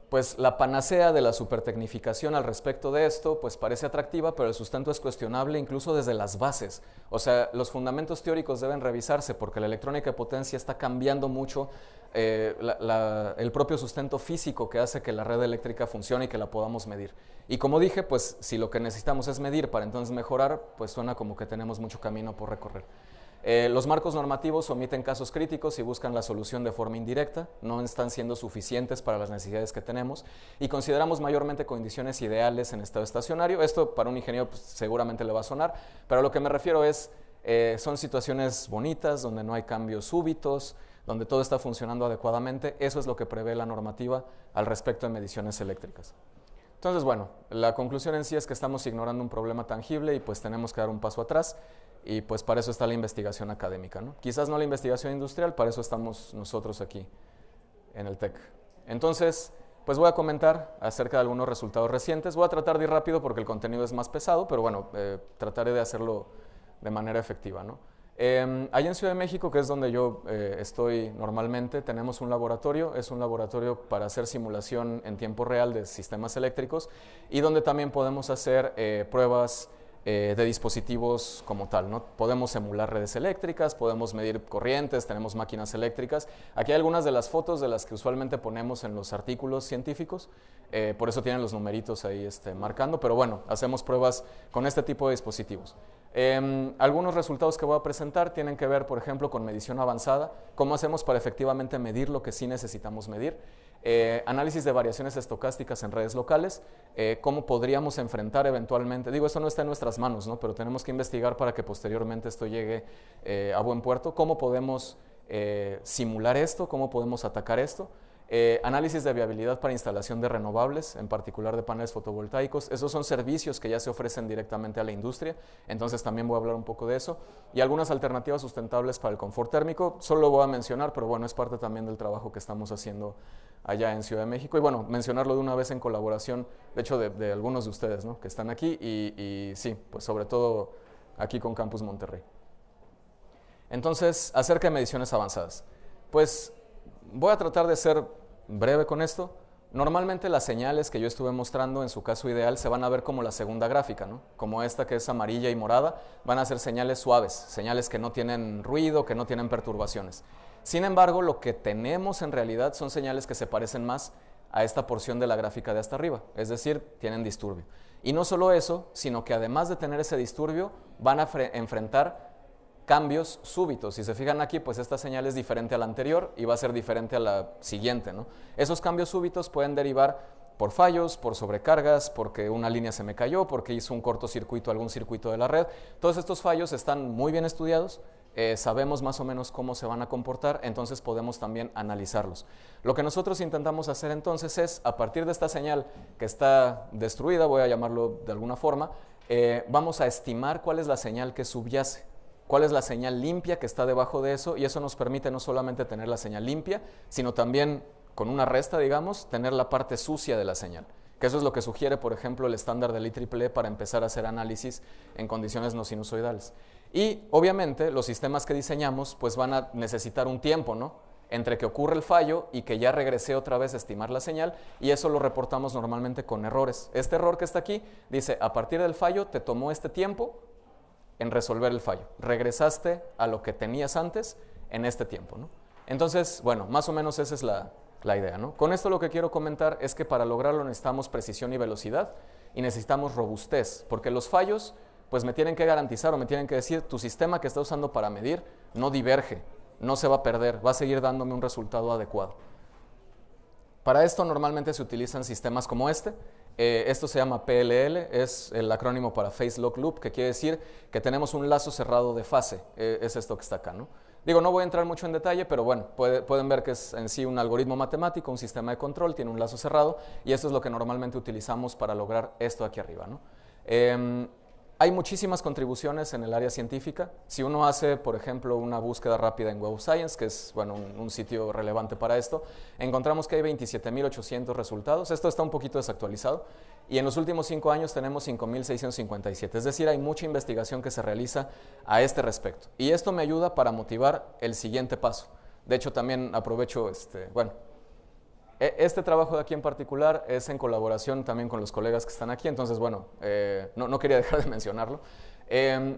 Pues la panacea de la supertecnificación al respecto de esto pues parece atractiva, pero el sustento es cuestionable incluso desde las bases. O sea, los fundamentos teóricos deben revisarse porque la electrónica de potencia está cambiando mucho el propio sustento físico que hace que la red eléctrica funcione y que la podamos medir. Y como dije, pues si lo que necesitamos es medir para entonces mejorar, pues suena como que tenemos mucho camino por recorrer. Los marcos normativos omiten casos críticos y buscan la solución de forma indirecta, no están siendo suficientes para las necesidades que tenemos y consideramos mayormente condiciones ideales en estado estacionario. Esto para un ingeniero pues, seguramente le va a sonar, pero a lo que me refiero es, son situaciones bonitas, donde no hay cambios súbitos, donde todo está funcionando adecuadamente. Eso es lo que prevé la normativa al respecto de mediciones eléctricas. Entonces, bueno, la conclusión en sí es que estamos ignorando un problema tangible y pues tenemos que dar un paso atrás. Y pues para eso está la investigación académica, ¿no? Quizás no la investigación industrial, para eso estamos nosotros aquí en el TEC. Entonces, pues voy a comentar acerca de algunos resultados recientes. Voy a tratar de ir rápido porque el contenido es más pesado, pero bueno, trataré de hacerlo de manera efectiva, ¿no? Allá en Ciudad de México, que es donde yo estoy normalmente, tenemos un laboratorio. Es un laboratorio para hacer simulación en tiempo real de sistemas eléctricos y donde también podemos hacer pruebas de dispositivos como tal, ¿no? Podemos emular redes eléctricas, podemos medir corrientes, tenemos máquinas eléctricas. Aquí hay algunas de las fotos de las que usualmente ponemos en los artículos científicos, por eso tienen los numeritos ahí marcando, pero bueno, hacemos pruebas con este tipo de dispositivos. Algunos resultados que voy a presentar tienen que ver, por ejemplo, con medición avanzada, cómo hacemos para efectivamente medir lo que sí necesitamos medir. Análisis de variaciones estocásticas en redes locales, cómo podríamos enfrentar eventualmente, digo, esto no está en nuestras manos, ¿no? Pero tenemos que investigar para que posteriormente esto llegue a buen puerto, cómo podemos simular esto, cómo podemos atacar esto. Análisis de viabilidad para instalación de renovables, en particular de paneles fotovoltaicos. Esos son servicios que ya se ofrecen directamente a la industria, entonces también voy a hablar un poco de eso. Y algunas alternativas sustentables para el confort térmico, solo lo voy a mencionar, pero bueno, es parte también del trabajo que estamos haciendo allá en Ciudad de México. Y bueno, mencionarlo de una vez en colaboración, de hecho, de algunos de ustedes, ¿no? Que están aquí y sí, pues sobre todo aquí con Campus Monterrey. Entonces, acerca de mediciones avanzadas. Pues voy a tratar de ser breve con esto. Normalmente las señales que yo estuve mostrando en su caso ideal se van a ver como la segunda gráfica, ¿no? Como esta que es amarilla y morada, van a ser señales suaves, señales que no tienen ruido, que no tienen perturbaciones. Sin embargo, lo que tenemos en realidad son señales que se parecen más a esta porción de la gráfica de hasta arriba, es decir, tienen disturbio. Y no solo eso, sino que además de tener ese disturbio, van a enfrentar cambios súbitos. Si se fijan aquí, pues esta señal es diferente a la anterior y va a ser diferente a la siguiente, ¿no? Esos cambios súbitos pueden derivar por fallos, por sobrecargas, porque una línea se me cayó, porque hizo un cortocircuito algún circuito de la red. Todos estos fallos están muy bien estudiados, sabemos más o menos cómo se van a comportar, entonces podemos también analizarlos. Lo que nosotros intentamos hacer entonces es, a partir de esta señal que está destruida, voy a llamarlo de alguna forma, vamos a estimar cuál es la señal que subyace. cuál es la señal limpia que está debajo de eso, y eso nos permite no solamente tener la señal limpia, sino también con una resta, digamos, tener la parte sucia de la señal. Que eso es lo que sugiere, por ejemplo, el estándar del IEEE para empezar a hacer análisis en condiciones no sinusoidales. Y obviamente los sistemas que diseñamos pues van a necesitar un tiempo, ¿no?, entre que ocurre el fallo y que ya regresé otra vez a estimar la señal, y eso lo reportamos normalmente con errores. Este error que está aquí dice, a partir del fallo te tomó este tiempo en resolver el fallo. Regresaste a lo que tenías antes en este tiempo, ¿no? Entonces, bueno, más o menos esa es la idea, ¿no? Con esto lo que quiero comentar es que para lograrlo necesitamos precisión y velocidad, y necesitamos robustez, porque los fallos pues me tienen que garantizar o me tienen que decir, tu sistema que está usando para medir no diverge, no se va a perder, va a seguir dándome un resultado adecuado. Para esto normalmente se utilizan sistemas como este. Esto se llama PLL, es el acrónimo para Phase Lock Loop, que quiere decir que tenemos un lazo cerrado de fase. Es esto que está acá, ¿no? Digo, no voy a entrar mucho en detalle, pero bueno, pueden ver que es en sí un algoritmo matemático, un sistema de control, tiene un lazo cerrado, y esto es lo que normalmente utilizamos para lograr esto aquí arriba, ¿no? Hay muchísimas contribuciones en el área científica. Si uno hace, por ejemplo, una búsqueda rápida en Web of Science, que es bueno, un sitio relevante para esto, encontramos que hay 27.800 resultados. Esto está un poquito desactualizado. Y en los últimos 5 años tenemos 5.657. Es decir, hay mucha investigación que se realiza a este respecto. Y esto me ayuda para motivar el siguiente paso. De hecho, también aprovecho, este trabajo de aquí en particular es en colaboración también con los colegas que están aquí, entonces bueno, no quería dejar de mencionarlo.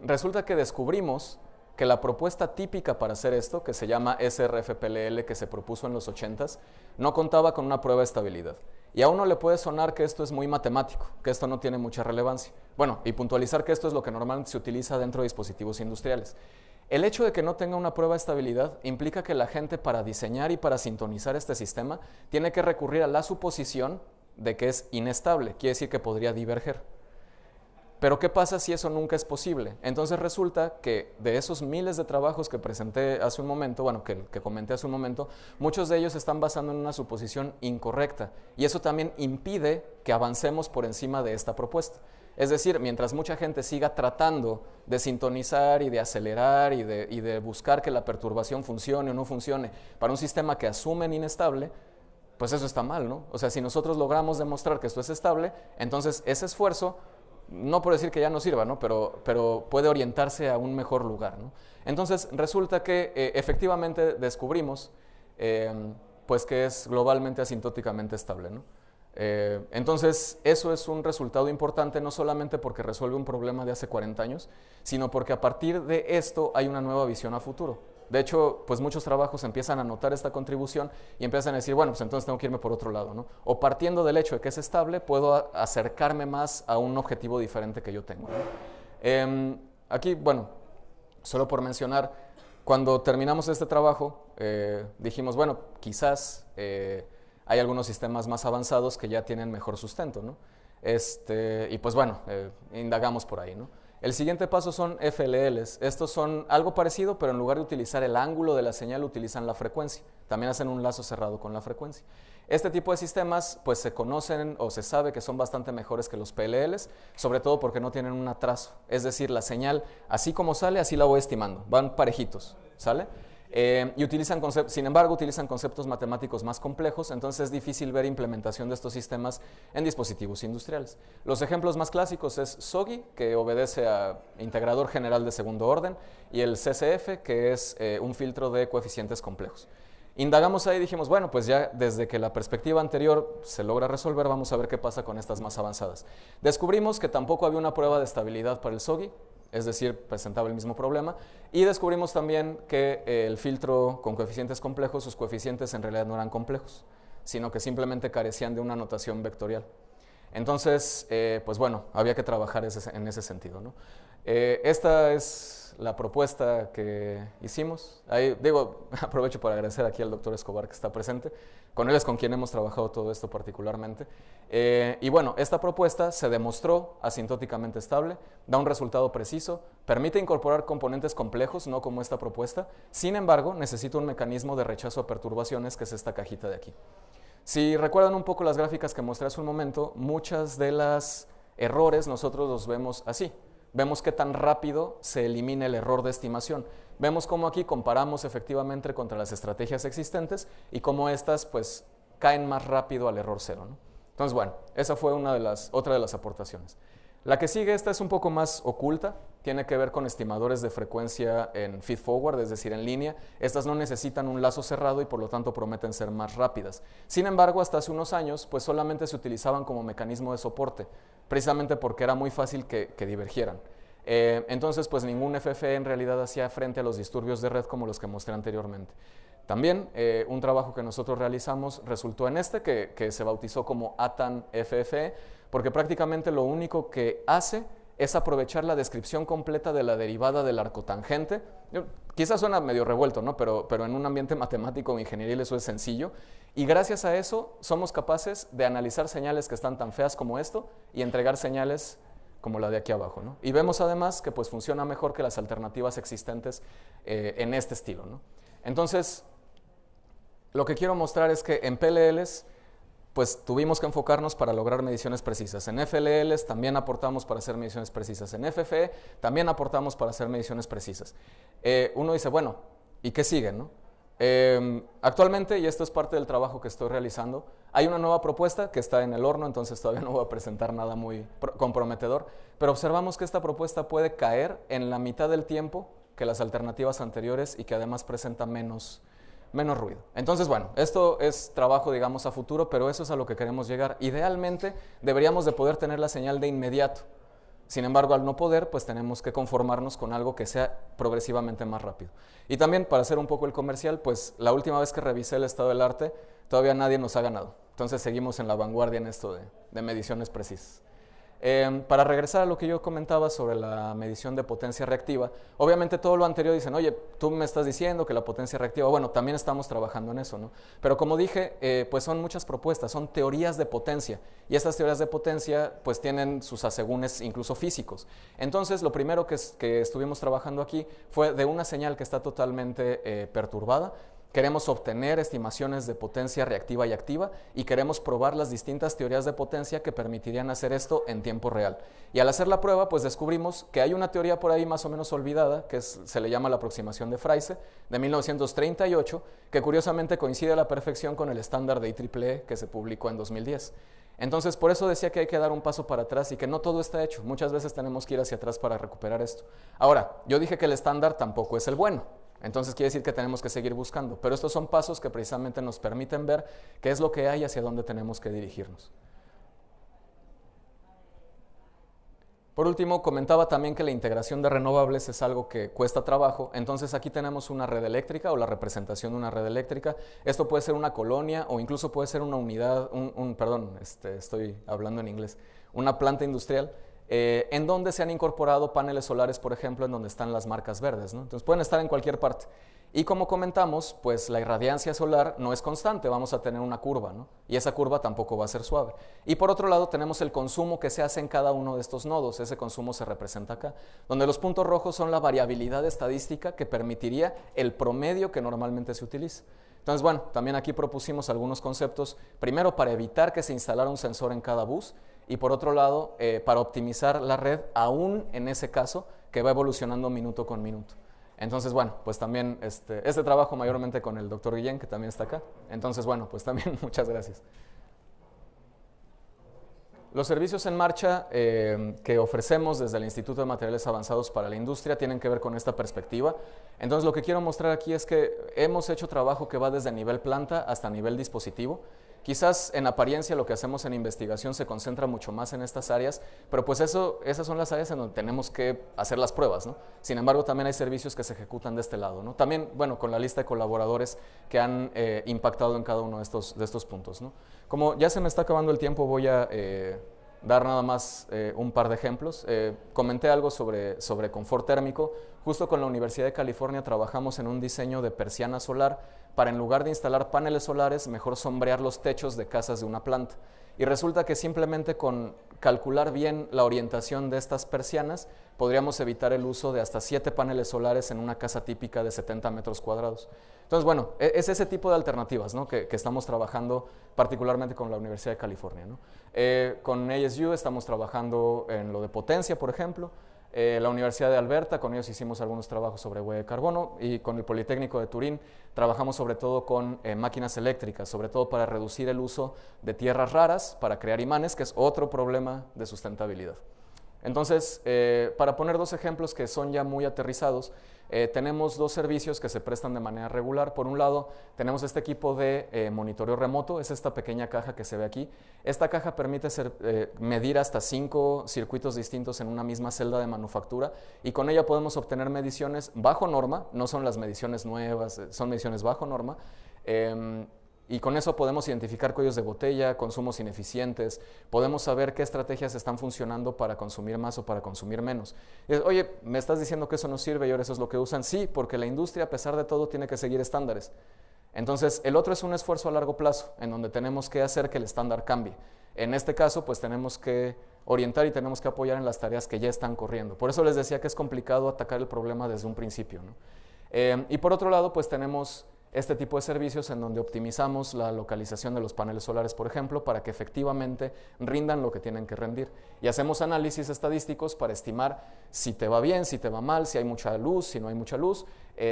Resulta que descubrimos que la propuesta típica para hacer esto, que se llama SRF-PLL, que se propuso en los 80s, no contaba con una prueba de estabilidad. Y a uno le puede sonar que esto es muy matemático, que esto no tiene mucha relevancia. Bueno, y puntualizar que esto es lo que normalmente se utiliza dentro de dispositivos industriales. El hecho de que no tenga una prueba de estabilidad implica que la gente, para diseñar y para sintonizar este sistema, tiene que recurrir a la suposición de que es inestable, quiere decir que podría diverger. Pero ¿qué pasa si eso nunca es posible? Entonces resulta que de esos miles de trabajos que presenté hace un momento, bueno, que comenté hace un momento, muchos de ellos se están basando en una suposición incorrecta, y eso también impide que avancemos por encima de esta propuesta. Es decir, mientras mucha gente siga tratando de sintonizar y de acelerar y de buscar que la perturbación funcione o no funcione para un sistema que asumen inestable, pues eso está mal, ¿no? O sea, si nosotros logramos demostrar que esto es estable, entonces ese esfuerzo, no por decir que ya no sirva, ¿no?, pero puede orientarse a un mejor lugar, ¿no? Entonces resulta que efectivamente descubrimos pues que es globalmente asintóticamente estable, ¿no? Entonces eso es un resultado importante, no solamente porque resuelve un problema de hace 40 años, sino porque a partir de esto hay una nueva visión a futuro. De hecho, pues muchos trabajos empiezan a notar esta contribución y empiezan a decir, bueno, pues entonces tengo que irme por otro lado, ¿no? O partiendo del hecho de que es estable, puedo acercarme más a un objetivo diferente que yo tengo, ¿no? Aquí, bueno, solo por mencionar, cuando terminamos este trabajo, dijimos, bueno, quizás hay algunos sistemas más avanzados que ya tienen mejor sustento, ¿no? Y pues bueno, indagamos por ahí, ¿no? El siguiente paso son FLLs. Estos son algo parecido, pero en lugar de utilizar el ángulo de la señal, utilizan la frecuencia. También hacen un lazo cerrado con la frecuencia. Este tipo de sistemas pues se conocen o se sabe que son bastante mejores que los PLLs, sobre todo porque no tienen un atraso. Es decir, la señal, así como sale, así la voy estimando. Van parejitos, ¿sale? Y sin embargo, utilizan conceptos matemáticos más complejos, entonces es difícil ver implementación de estos sistemas en dispositivos industriales. Los ejemplos más clásicos es SOGI, que obedece a integrador general de segundo orden, y el CCF, que es un filtro de coeficientes complejos. Indagamos ahí y dijimos, bueno, pues ya desde que la perspectiva anterior se logra resolver, vamos a ver qué pasa con estas más avanzadas. Descubrimos que tampoco había una prueba de estabilidad para el SOGI, es decir, presentaba el mismo problema, y descubrimos también que el filtro con coeficientes complejos, sus coeficientes en realidad no eran complejos, sino que simplemente carecían de una notación vectorial. Entonces, pues bueno, había que trabajar en ese sentido, ¿no? Esta es la propuesta que hicimos. Ahí, digo, aprovecho para agradecer aquí al doctor Escobar que está presente. Con él es con quien hemos trabajado todo esto particularmente. Y bueno, esta propuesta se demostró asintóticamente estable, da un resultado preciso, permite incorporar componentes complejos, no como esta propuesta. Sin embargo, necesita un mecanismo de rechazo a perturbaciones, que es esta cajita de aquí. Si recuerdan un poco las gráficas que mostré hace un momento, muchas de las errores nosotros los vemos así. vemos qué tan rápido se elimina el error de estimación. Vemos cómo aquí comparamos efectivamente contra las estrategias existentes y cómo estas pues caen más rápido al error cero, ¿no? Entonces, bueno, esa fue otra de las aportaciones. La que sigue, esta es un poco más oculta, tiene que ver con estimadores de frecuencia en feed forward, es decir, en línea. Estas no necesitan un lazo cerrado y por lo tanto prometen ser más rápidas. Sin embargo, hasta hace unos años, pues solamente se utilizaban como mecanismo de soporte, precisamente porque era muy fácil que divergieran. Entonces, pues ningún FFE en realidad hacía frente a los disturbios de red como los que mostré anteriormente. También un trabajo que nosotros realizamos resultó en que se bautizó como ATAN FFE, porque prácticamente lo único que hace es aprovechar la descripción completa de la derivada del arcotangente. Quizás suena medio revuelto, ¿no? pero en un ambiente matemático o ingenieril eso es sencillo. Y gracias a eso somos capaces de analizar señales que están tan feas como esto y entregar señales como la de aquí abajo, ¿no? Y vemos además que pues funciona mejor que las alternativas existentes en este estilo, ¿no? Entonces, lo que quiero mostrar es que en PLLs pues tuvimos que enfocarnos para lograr mediciones precisas. En FLLs también aportamos para hacer mediciones precisas. En FFE también aportamos para hacer mediciones precisas. Uno dice, bueno, ¿y qué sigue, no? Actualmente, y esto es parte del trabajo que estoy realizando, hay una nueva propuesta que está en el horno, entonces todavía no voy a presentar nada muy comprometedor, pero observamos que esta propuesta puede caer en la mitad del tiempo que las alternativas anteriores y que además presenta menos ruido. Entonces, bueno, esto es trabajo, digamos, a futuro, pero eso es a lo que queremos llegar. Idealmente, deberíamos de poder tener la señal de inmediato. Sin embargo, al no poder, pues tenemos que conformarnos con algo que sea progresivamente más rápido. Y también, para hacer un poco el comercial, pues la última vez que revisé el estado del arte, todavía nadie nos ha ganado. Entonces seguimos en la vanguardia en esto de mediciones precisas. Para regresar a lo que yo comentaba sobre la medición de potencia reactiva, obviamente todo lo anterior dicen, oye, tú me estás diciendo que la potencia reactiva, bueno, también estamos trabajando en eso, ¿no? Pero como dije, pues son muchas propuestas, son teorías de potencia, y estas teorías de potencia pues tienen sus asegúnes incluso físicos. Entonces, lo primero que estuvimos trabajando aquí fue de una señal que está totalmente perturbada. Queremos obtener estimaciones de potencia reactiva y activa y queremos probar las distintas teorías de potencia que permitirían hacer esto en tiempo real. Y al hacer la prueba, pues descubrimos que hay una teoría por ahí más o menos olvidada, que se le llama la aproximación de Fraise, de 1938, que curiosamente coincide a la perfección con el estándar de IEEE que se publicó en 2010. Entonces, por eso decía que hay que dar un paso para atrás y que no todo está hecho. Muchas veces tenemos que ir hacia atrás para recuperar esto. Ahora, yo dije que el estándar tampoco es el bueno. Entonces quiere decir que tenemos que seguir buscando, pero estos son pasos que precisamente nos permiten ver qué es lo que hay y hacia dónde tenemos que dirigirnos. Por último, comentaba también que la integración de renovables es algo que cuesta trabajo, entonces aquí tenemos una red eléctrica o la representación de una red eléctrica. Esto puede ser una colonia o incluso puede ser una unidad, estoy hablando en inglés, una planta industrial. En donde se han incorporado paneles solares, por ejemplo, en donde están las marcas verdes, ¿no? Entonces pueden estar en cualquier parte. Y como comentamos, pues la irradiancia solar no es constante, vamos a tener una curva, ¿no? Y esa curva tampoco va a ser suave. Y por otro lado tenemos el consumo que se hace en cada uno de estos nodos, ese consumo se representa acá, donde los puntos rojos son la variabilidad estadística que permitiría el promedio que normalmente se utiliza. Entonces, bueno, también aquí propusimos algunos conceptos, primero para evitar que se instalara un sensor en cada bus, y por otro lado, para optimizar la red, aún en ese caso, que va evolucionando minuto con minuto. Entonces, bueno, pues también este trabajo mayormente con el doctor Guillén, que también está acá. Entonces, bueno, pues también muchas gracias. Los servicios en marcha que ofrecemos desde el Instituto de Materiales Avanzados para la Industria tienen que ver con esta perspectiva. Entonces, lo que quiero mostrar aquí es que hemos hecho trabajo que va desde nivel planta hasta nivel dispositivo. Quizás en apariencia lo que hacemos en investigación se concentra mucho más en estas áreas, pero pues esas son las áreas en donde tenemos que hacer las pruebas, ¿no? Sin embargo, también hay servicios que se ejecutan de este lado, ¿no? También, bueno, con la lista de colaboradores que han impactado en cada uno de estos puntos, ¿no? Como ya se me está acabando el tiempo, voy a dar nada más un par de ejemplos. Comenté algo sobre confort térmico. Justo con la Universidad de California trabajamos en un diseño de persiana solar para, en lugar de instalar paneles solares, mejor sombrear los techos de casas de una planta. Y resulta que simplemente con calcular bien la orientación de estas persianas, podríamos evitar el uso de hasta 7 paneles solares en una casa típica de 70 metros cuadrados. Entonces, bueno, es ese tipo de alternativas, ¿no? que estamos trabajando particularmente con la Universidad de California, ¿no? Con ASU estamos trabajando en lo de potencia, por ejemplo. La Universidad de Alberta, con ellos hicimos algunos trabajos sobre huella de carbono, y con el Politécnico de Turín trabajamos sobre todo con máquinas eléctricas, sobre todo para reducir el uso de tierras raras, para crear imanes, que es otro problema de sustentabilidad. Entonces, para poner dos ejemplos que son ya muy aterrizados, tenemos dos servicios que se prestan de manera regular. Por un lado, tenemos este equipo de monitoreo remoto, es esta pequeña caja que se ve aquí. Esta caja permite medir hasta 5 circuitos distintos en una misma celda de manufactura, y con ella podemos obtener mediciones bajo norma, no son las mediciones nuevas, son mediciones bajo norma, y con eso podemos identificar cuellos de botella, consumos ineficientes, podemos saber qué estrategias están funcionando para consumir más o para consumir menos. Oye, ¿me estás diciendo que eso no sirve y ahora eso es lo que usan? Sí, porque la industria, a pesar de todo, tiene que seguir estándares. Entonces, el otro es un esfuerzo a largo plazo, en donde tenemos que hacer que el estándar cambie. En este caso, pues tenemos que orientar y tenemos que apoyar en las tareas que ya están corriendo. Por eso les decía que es complicado atacar el problema desde un principio, ¿no? Y por otro lado, pues tenemos este tipo de servicios en donde optimizamos la localización de los paneles solares, por ejemplo, para que efectivamente rindan lo que tienen que rendir. Y hacemos análisis estadísticos para estimar si te va bien, si te va mal, si hay mucha luz, si no hay mucha luz,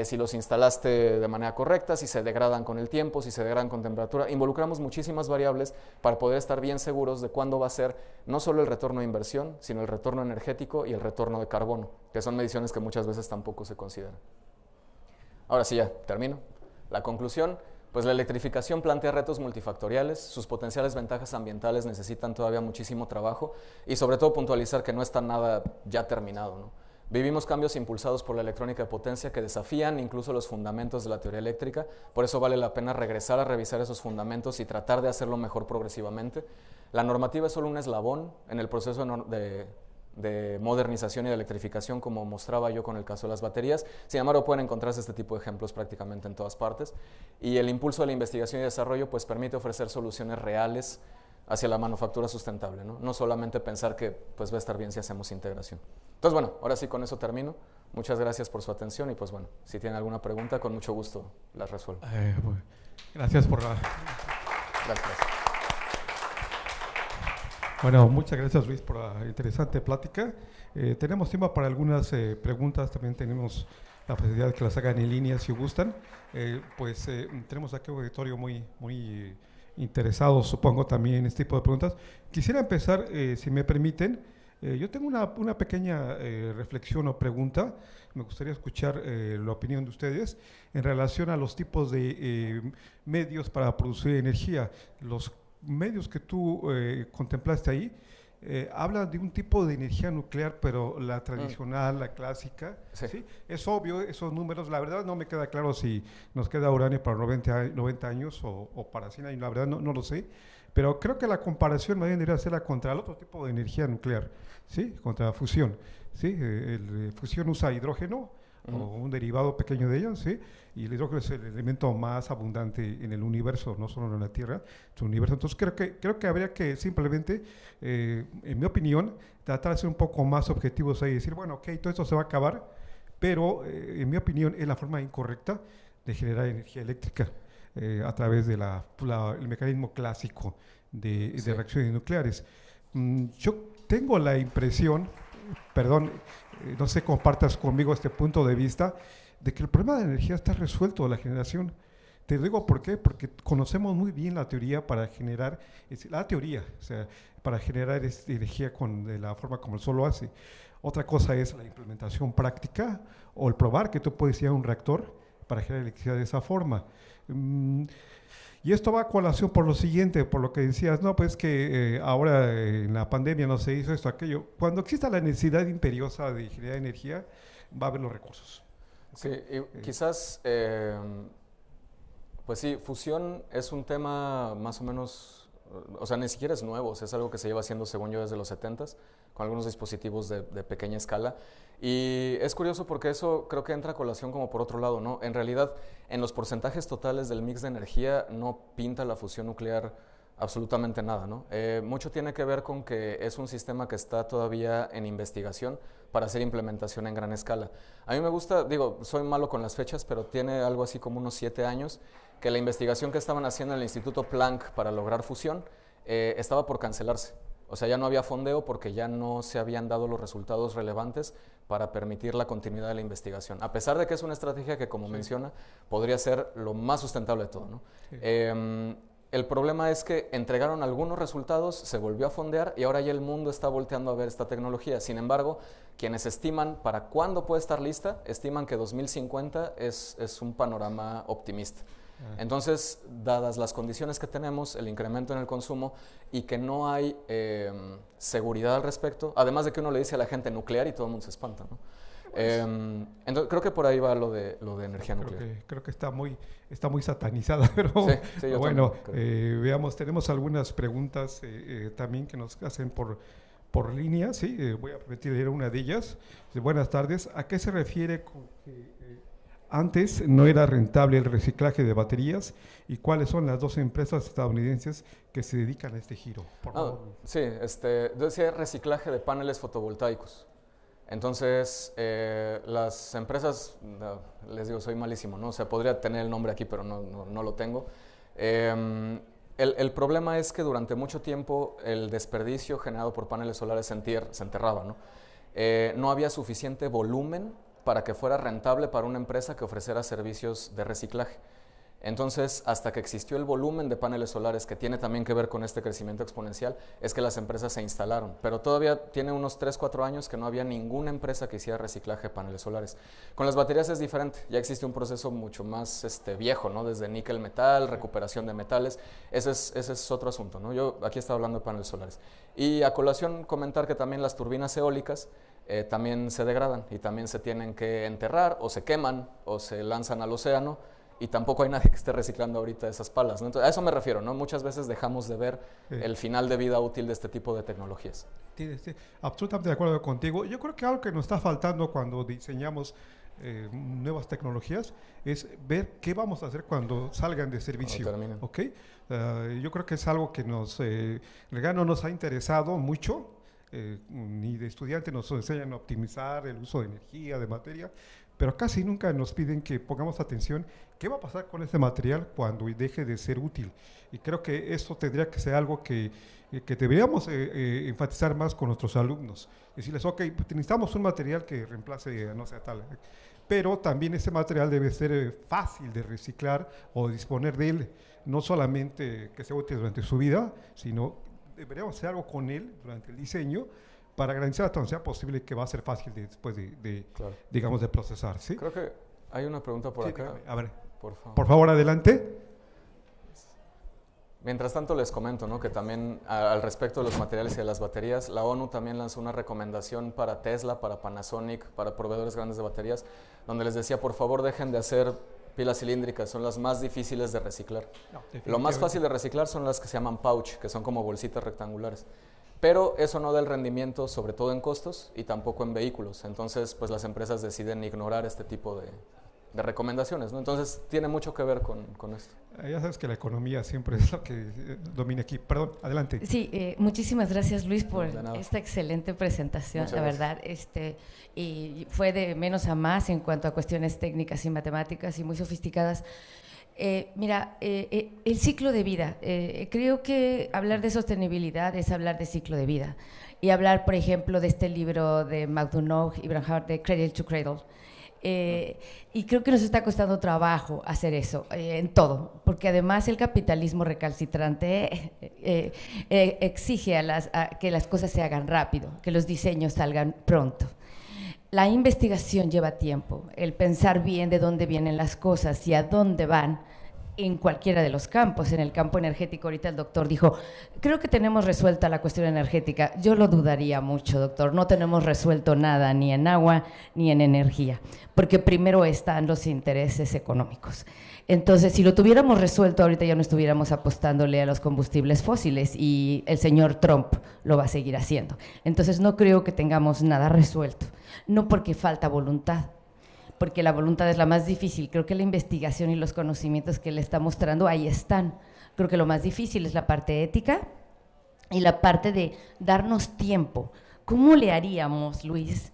si los instalaste de manera correcta, si se degradan con el tiempo, si se degradan con temperatura. Involucramos muchísimas variables para poder estar bien seguros de cuándo va a ser no solo el retorno de inversión, sino el retorno energético y el retorno de carbono, que son mediciones que muchas veces tampoco se consideran. Ahora sí, ya termino. La conclusión, pues la electrificación plantea retos multifactoriales, sus potenciales ventajas ambientales necesitan todavía muchísimo trabajo, y sobre todo puntualizar que no está nada ya terminado, ¿no? Vivimos cambios impulsados por la electrónica de potencia que desafían incluso los fundamentos de la teoría eléctrica, por eso vale la pena regresar a revisar esos fundamentos y tratar de hacerlo mejor progresivamente. La normativa es solo un eslabón en el proceso de modernización y de electrificación, como mostraba yo con el caso de las baterías. Sin embargo, pueden encontrarse este tipo de ejemplos prácticamente en todas partes. Y el impulso de la investigación y desarrollo pues permite ofrecer soluciones reales hacia la manufactura sustentable, ¿no? No solamente pensar que pues va a estar bien si hacemos integración. Entonces, bueno, ahora sí con eso termino. Muchas gracias por su atención y pues bueno, si tienen alguna pregunta, con mucho gusto las resuelvo. Bueno, gracias por la... Gracias. Bueno, muchas gracias Luis por la interesante plática. Tenemos tiempo para algunas preguntas, también tenemos la facilidad de que las hagan en línea si gustan. Tenemos aquí un auditorio muy interesado, supongo, también en este tipo de preguntas. Quisiera empezar, si me permiten, yo tengo una pequeña reflexión o pregunta. Me gustaría escuchar la opinión de ustedes en relación a los tipos de medios para producir energía. Los medios que tú contemplaste ahí hablan de un tipo de energía nuclear, pero la tradicional, la clásica, sí. ¿Sí? Es obvio, esos números, la verdad no me queda claro si nos queda uranio para 90 años o para 100 años, la verdad no lo sé, pero creo que la comparación más bien debería ser contra el otro tipo de energía nuclear, ¿sí? Contra la fusión, ¿sí? Fusión usa hidrógeno, o un derivado pequeño de ella, ¿sí? Y el hidrógeno es el elemento más abundante en el universo, no solo en la Tierra, es un universo. Entonces creo que habría que simplemente, en mi opinión, tratar de ser un poco más objetivos ahí y decir, bueno, ok, todo esto se va a acabar, pero en mi opinión es la forma incorrecta de generar energía eléctrica a través del mecanismo clásico de reacciones nucleares. Yo tengo la impresión, perdón, no sé, compartas conmigo este punto de vista, de que el problema de energía está resuelto de la generación. Te digo por qué, porque conocemos muy bien la teoría para generar, para generar energía de la forma como el Sol lo hace. Otra cosa es la implementación práctica o el probar que tú puedes ir a un reactor para generar electricidad de esa forma. Y esto va a colación por lo siguiente, por lo que decías, no, pues que ahora en la pandemia no se hizo esto, aquello. Cuando exista la necesidad imperiosa de generar energía, va a haber los recursos. Sí, y quizás, pues sí, fusión es un tema más o menos, o sea, ni siquiera es nuevo, es algo que se lleva haciendo, según yo, desde los 70s, con algunos dispositivos de pequeña escala. Y es curioso porque eso creo que entra a colación como por otro lado, ¿no? En realidad, en los porcentajes totales del mix de energía no pinta la fusión nuclear absolutamente nada, ¿no? Mucho tiene que ver con que es un sistema que está todavía en investigación para hacer implementación en gran escala. A mí me gusta, digo, soy malo con las fechas, pero tiene algo así como unos 7 años que la investigación que estaban haciendo en el Instituto Planck para lograr fusión estaba por cancelarse. O sea, ya no había fondeo porque ya no se habían dado los resultados relevantes para permitir la continuidad de la investigación. A pesar de que es una estrategia que, como menciona, podría ser lo más sustentable de todo, ¿no? Sí. El problema es que entregaron algunos resultados, se volvió a fondear y ahora ya el mundo está volteando a ver esta tecnología. Sin embargo, quienes estiman para cuándo puede estar lista, estiman que 2050 es un panorama optimista. Entonces, dadas las condiciones que tenemos, el incremento en el consumo y que no hay seguridad al respecto, además de que uno le dice a la gente nuclear y todo el mundo se espanta, ¿no? Entonces, creo que por ahí va lo de energía nuclear. Creo que está muy satanizada, pero sí, yo bueno, veamos, tenemos algunas preguntas también que nos hacen por línea, ¿sí? Voy a permitir leer una de ellas. Buenas tardes, ¿a qué se refiere con que antes no era rentable el reciclaje de baterías y cuáles son las 2 empresas estadounidenses que se dedican a este giro? Por favor. Sí, yo decía reciclaje de paneles fotovoltaicos. Entonces, las empresas, les digo, soy malísimo, ¿no? O sea, podría tener el nombre aquí, pero no lo tengo. El problema es que durante mucho tiempo el desperdicio generado por paneles solares se enterraba, ¿no? No había suficiente volumen para que fuera rentable para una empresa que ofreciera servicios de reciclaje. Entonces, hasta que existió el volumen de paneles solares, que tiene también que ver con este crecimiento exponencial, es que las empresas se instalaron. Pero todavía tiene unos 3, 4 años que no había ninguna empresa que hiciera reciclaje de paneles solares. Con las baterías es diferente, ya existe un proceso mucho más viejo, ¿no? Desde níquel metal, recuperación de metales, ese es otro asunto, ¿no? Yo aquí estaba hablando de paneles solares. Y a colación comentar que también las turbinas eólicas también se degradan y también se tienen que enterrar o se queman o se lanzan al océano y tampoco hay nadie que esté reciclando ahorita esas palas, ¿no? Entonces, a eso me refiero, ¿no? Muchas veces dejamos de ver el final de vida útil de este tipo de tecnologías. Sí, absolutamente de acuerdo contigo. Yo creo que algo que nos está faltando cuando diseñamos nuevas tecnologías es ver qué vamos a hacer cuando salgan de servicio. ¿Okay? Yo creo que es algo que no nos ha interesado mucho. Ni de estudiantes nos enseñan a optimizar el uso de energía, de materia, pero casi nunca nos piden que pongamos atención qué va a pasar con este material cuando deje de ser útil. Y creo que esto tendría que ser algo que deberíamos enfatizar más con nuestros alumnos. Decirles, ok, pues necesitamos un material que reemplace, no sé, tal, pero también ese material debe ser fácil de reciclar o disponer de él, no solamente que sea útil durante su vida, sino deberíamos hacer algo con él durante el diseño para garantizar que sea posible que va a ser fácil después claro, digamos, de procesar, ¿sí? Creo que hay una pregunta por acá. Dígame. A ver, por favor, adelante. Mientras tanto les comento, ¿no? Que también al respecto de los materiales y de las baterías, la ONU también lanzó una recomendación para Tesla, para Panasonic, para proveedores grandes de baterías, donde les decía, por favor, dejen de hacer pilas cilíndricas, son las más difíciles de reciclar. Lo más fácil de reciclar son las que se llaman pouch, que son como bolsitas rectangulares. Pero eso no da el rendimiento, sobre todo en costos y tampoco en vehículos. Entonces, pues las empresas deciden ignorar este tipo de recomendaciones, ¿no? Entonces, tiene mucho que ver con esto. Ya sabes que la economía siempre es lo que domina aquí. Perdón, adelante. Sí, muchísimas gracias, Luis, por esta excelente presentación. Muchas la gracias. verdad, y fue de menos a más en cuanto a cuestiones técnicas y matemáticas y muy sofisticadas. Mira, el ciclo de vida. Creo que hablar de sostenibilidad es hablar de ciclo de vida. Y hablar, por ejemplo, de este libro de McDonough y Bernhard, de Cradle to Cradle. Y creo que nos está costando trabajo hacer eso en todo, porque además el capitalismo recalcitrante exige que las cosas se hagan rápido, que los diseños salgan pronto. La investigación lleva tiempo, el pensar bien de dónde vienen las cosas y a dónde van en cualquiera de los campos. En el campo energético, ahorita el doctor dijo, creo que tenemos resuelta la cuestión energética. Yo lo dudaría mucho, doctor. No tenemos resuelto nada, ni en agua, ni en energía, porque primero están los intereses económicos. Entonces, si lo tuviéramos resuelto, ahorita ya no estuviéramos apostándole a los combustibles fósiles y el señor Trump lo va a seguir haciendo. Entonces, no creo que tengamos nada resuelto, no porque falta voluntad, porque la voluntad es la más difícil. Creo que la investigación y los conocimientos que le está mostrando ahí están. Creo que lo más difícil es la parte ética y la parte de darnos tiempo. ¿Cómo le haríamos, Luis,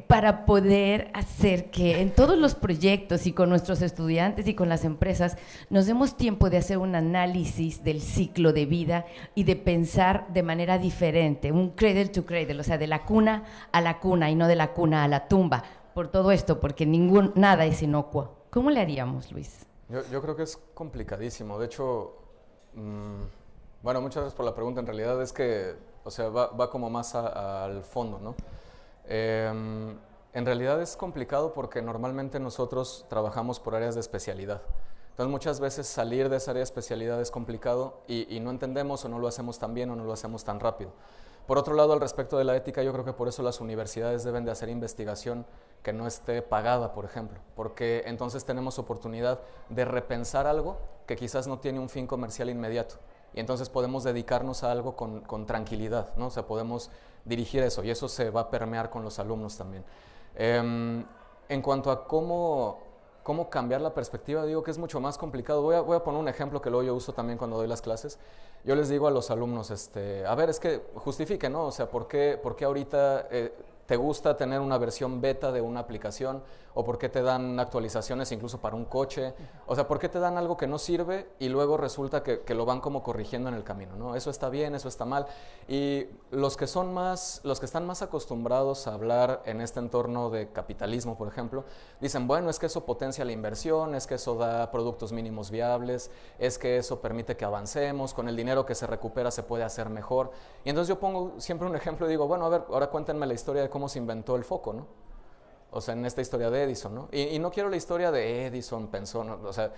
para poder hacer que en todos los proyectos y con nuestros estudiantes y con las empresas nos demos tiempo de hacer un análisis del ciclo de vida y de pensar de manera diferente, un cradle to cradle, o sea, de la cuna a la cuna y no de la cuna a la tumba, por todo esto, porque nada es inocuo. ¿Cómo le haríamos, Luis? Yo creo que es complicadísimo. De hecho, bueno, muchas gracias por la pregunta. En realidad es que, o sea, va como más al fondo, ¿no? En realidad es complicado porque normalmente nosotros trabajamos por áreas de especialidad. Entonces muchas veces salir de esa área de especialidad es complicado y no entendemos o no lo hacemos tan bien o no lo hacemos tan rápido. Por otro lado, al respecto de la ética, yo creo que por eso las universidades deben de hacer investigación que no esté pagada, por ejemplo, porque entonces tenemos oportunidad de repensar algo que quizás no tiene un fin comercial inmediato. Y entonces podemos dedicarnos a algo con tranquilidad, ¿no? O sea, podemos dirigir eso y eso se va a permear con los alumnos también. En cuanto a cómo cambiar la perspectiva, digo que es mucho más complicado. Voy a poner un ejemplo que luego yo uso también cuando doy las clases. Yo les digo a los alumnos, a ver, es que justifique, ¿no? O sea, ¿por qué ahorita te gusta tener una versión beta de una aplicación? ¿O por qué te dan actualizaciones incluso para un coche? O sea, ¿por qué te dan algo que no sirve y luego resulta que lo van como corrigiendo en el camino, ¿no? Eso está bien, eso está mal. Y los que están más acostumbrados a hablar en este entorno de capitalismo, por ejemplo, dicen, bueno, es que eso potencia la inversión, es que eso da productos mínimos viables, es que eso permite que avancemos, con el dinero que se recupera se puede hacer mejor. Y entonces yo pongo siempre un ejemplo y digo, bueno, a ver, ahora cuéntenme la historia de cómo se inventó el foco, ¿no? O sea, en esta historia de Edison, ¿no? Y no quiero la historia de Edison, pensó, ¿no? O sea,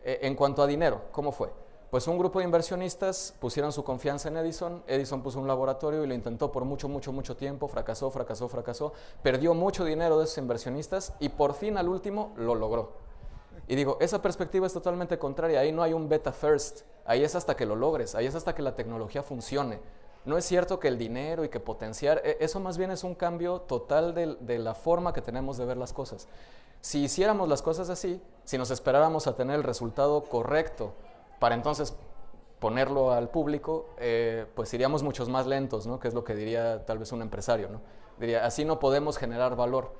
en cuanto a dinero, ¿cómo fue? Pues un grupo de inversionistas pusieron su confianza en Edison, Edison puso un laboratorio y lo intentó por mucho tiempo, fracasó, perdió mucho dinero de esos inversionistas y por fin al último lo logró. Y digo, esa perspectiva es totalmente contraria, ahí no hay un beta first, ahí es hasta que lo logres, ahí es hasta que la tecnología funcione. No es cierto que el dinero y que potenciar, eso más bien es un cambio total de la forma que tenemos de ver las cosas. Si hiciéramos las cosas así, si nos esperáramos a tener el resultado correcto para entonces ponerlo al público, pues iríamos muchos más lentos, ¿no? Que es lo que diría tal vez un empresario, ¿no? Diría, así no podemos generar valor.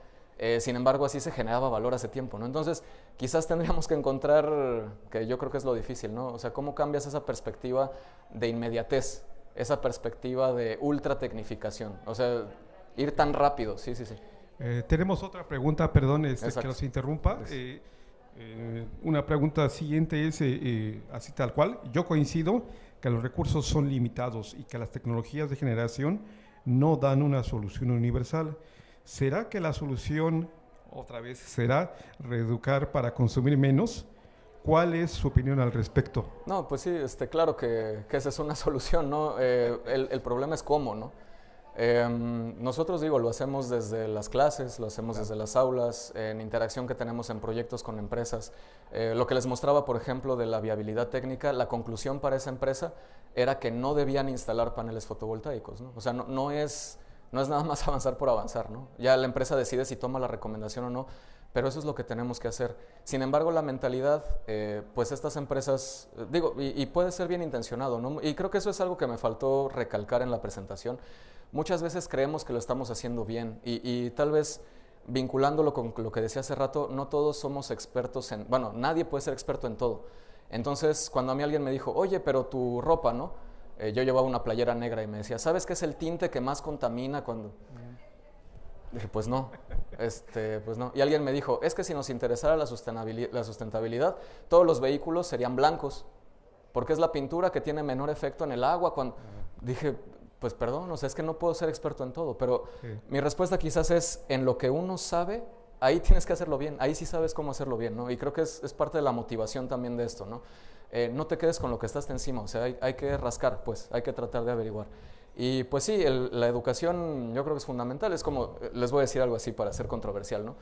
Sin embargo, así se generaba valor hace tiempo, ¿no? Entonces, quizás tendríamos que encontrar, que yo creo que es lo difícil, ¿no? O sea, ¿cómo cambias esa perspectiva de inmediatez? Esa perspectiva de ultra tecnificación, o sea, ir tan rápido, sí. Tenemos otra pregunta, perdón, que nos interrumpa. Una pregunta siguiente es, así tal cual, yo coincido que los recursos son limitados y que las tecnologías de generación no dan una solución universal. ¿Será que la solución, otra vez, será reeducar para consumir menos? ¿Cuál es su opinión al respecto? No, pues sí, claro que esa es una solución, ¿no? El problema es cómo, ¿no? Nosotros, digo, lo hacemos desde las clases, lo hacemos desde las aulas, en interacción que tenemos en proyectos con empresas. Lo que les mostraba, por ejemplo, de la viabilidad técnica, la conclusión para esa empresa era que no debían instalar paneles fotovoltaicos, ¿no? O sea, no es nada más avanzar por avanzar, ¿no? Ya la empresa decide si toma la recomendación o no, pero eso es lo que tenemos que hacer. Sin embargo, la mentalidad, pues estas empresas, digo, y puede ser bien intencionado, ¿no? Y creo que eso es algo que me faltó recalcar en la presentación. Muchas veces creemos que lo estamos haciendo bien y tal vez vinculándolo con lo que decía hace rato, no todos somos expertos en, bueno, nadie puede ser experto en todo. Entonces, cuando a mí alguien me dijo, oye, pero tu ropa, ¿no? Yo llevaba una playera negra y me decía, ¿sabes qué es el tinte que más contamina cuando...? Dije, pues no, pues no. Y alguien me dijo, es que si nos interesara la sustentabilidad, todos los vehículos serían blancos, porque es la pintura que tiene menor efecto en el agua. Dije, pues perdón, o sea, es que no puedo ser experto en todo, pero mi respuesta quizás es, en lo que uno sabe, ahí tienes que hacerlo bien, ahí sí sabes cómo hacerlo bien, ¿no? Y creo que es parte de la motivación también de esto, ¿no? No te quedes con lo que está hasta encima, o sea, hay que rascar, pues, hay que tratar de averiguar. Y pues sí, la educación yo creo que es fundamental, es como, les voy a decir algo así para ser controversial, ¿no?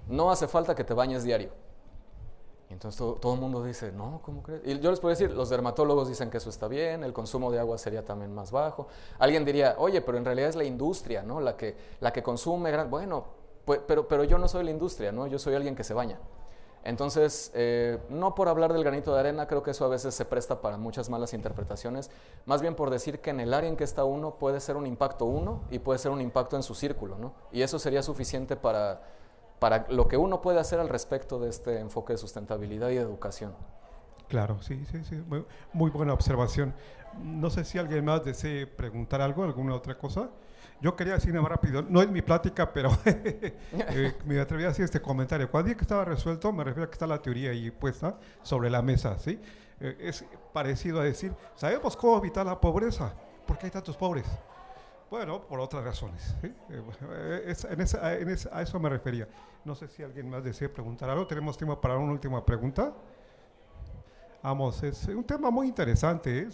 No hace falta que te bañes diario. Y entonces todo el mundo dice, no, ¿cómo crees? Y yo les puedo decir, los dermatólogos dicen que eso está bien, el consumo de agua sería también más bajo. Alguien diría, oye, pero en realidad es la industria, ¿no? La que consume, bueno, pues, pero yo no soy la industria, ¿no? Yo soy alguien que se baña. Entonces, no por hablar del granito de arena, creo que eso a veces se presta para muchas malas interpretaciones, más bien por decir que en el área en que está uno puede ser un impacto uno y puede ser un impacto en su círculo, ¿no? Y eso sería suficiente para lo que uno puede hacer al respecto de este enfoque de sustentabilidad y de educación. Claro, sí, sí, sí, muy buena observación. No sé si alguien más desee preguntar algo, alguna otra cosa. Yo quería decir nada más rápido, no es mi plática, pero me atreví a hacer este comentario. Cuando dije que estaba resuelto, me refiero a que está la teoría ahí puesta sobre la mesa, ¿sí? Es parecido a decir, ¿sabemos cómo evitar la pobreza? ¿Por qué hay tantos pobres? Bueno, por otras razones, ¿sí? A eso me refería. No sé si alguien más desea preguntar algo. ¿Tenemos tiempo para una última pregunta? Vamos, es un tema muy interesante,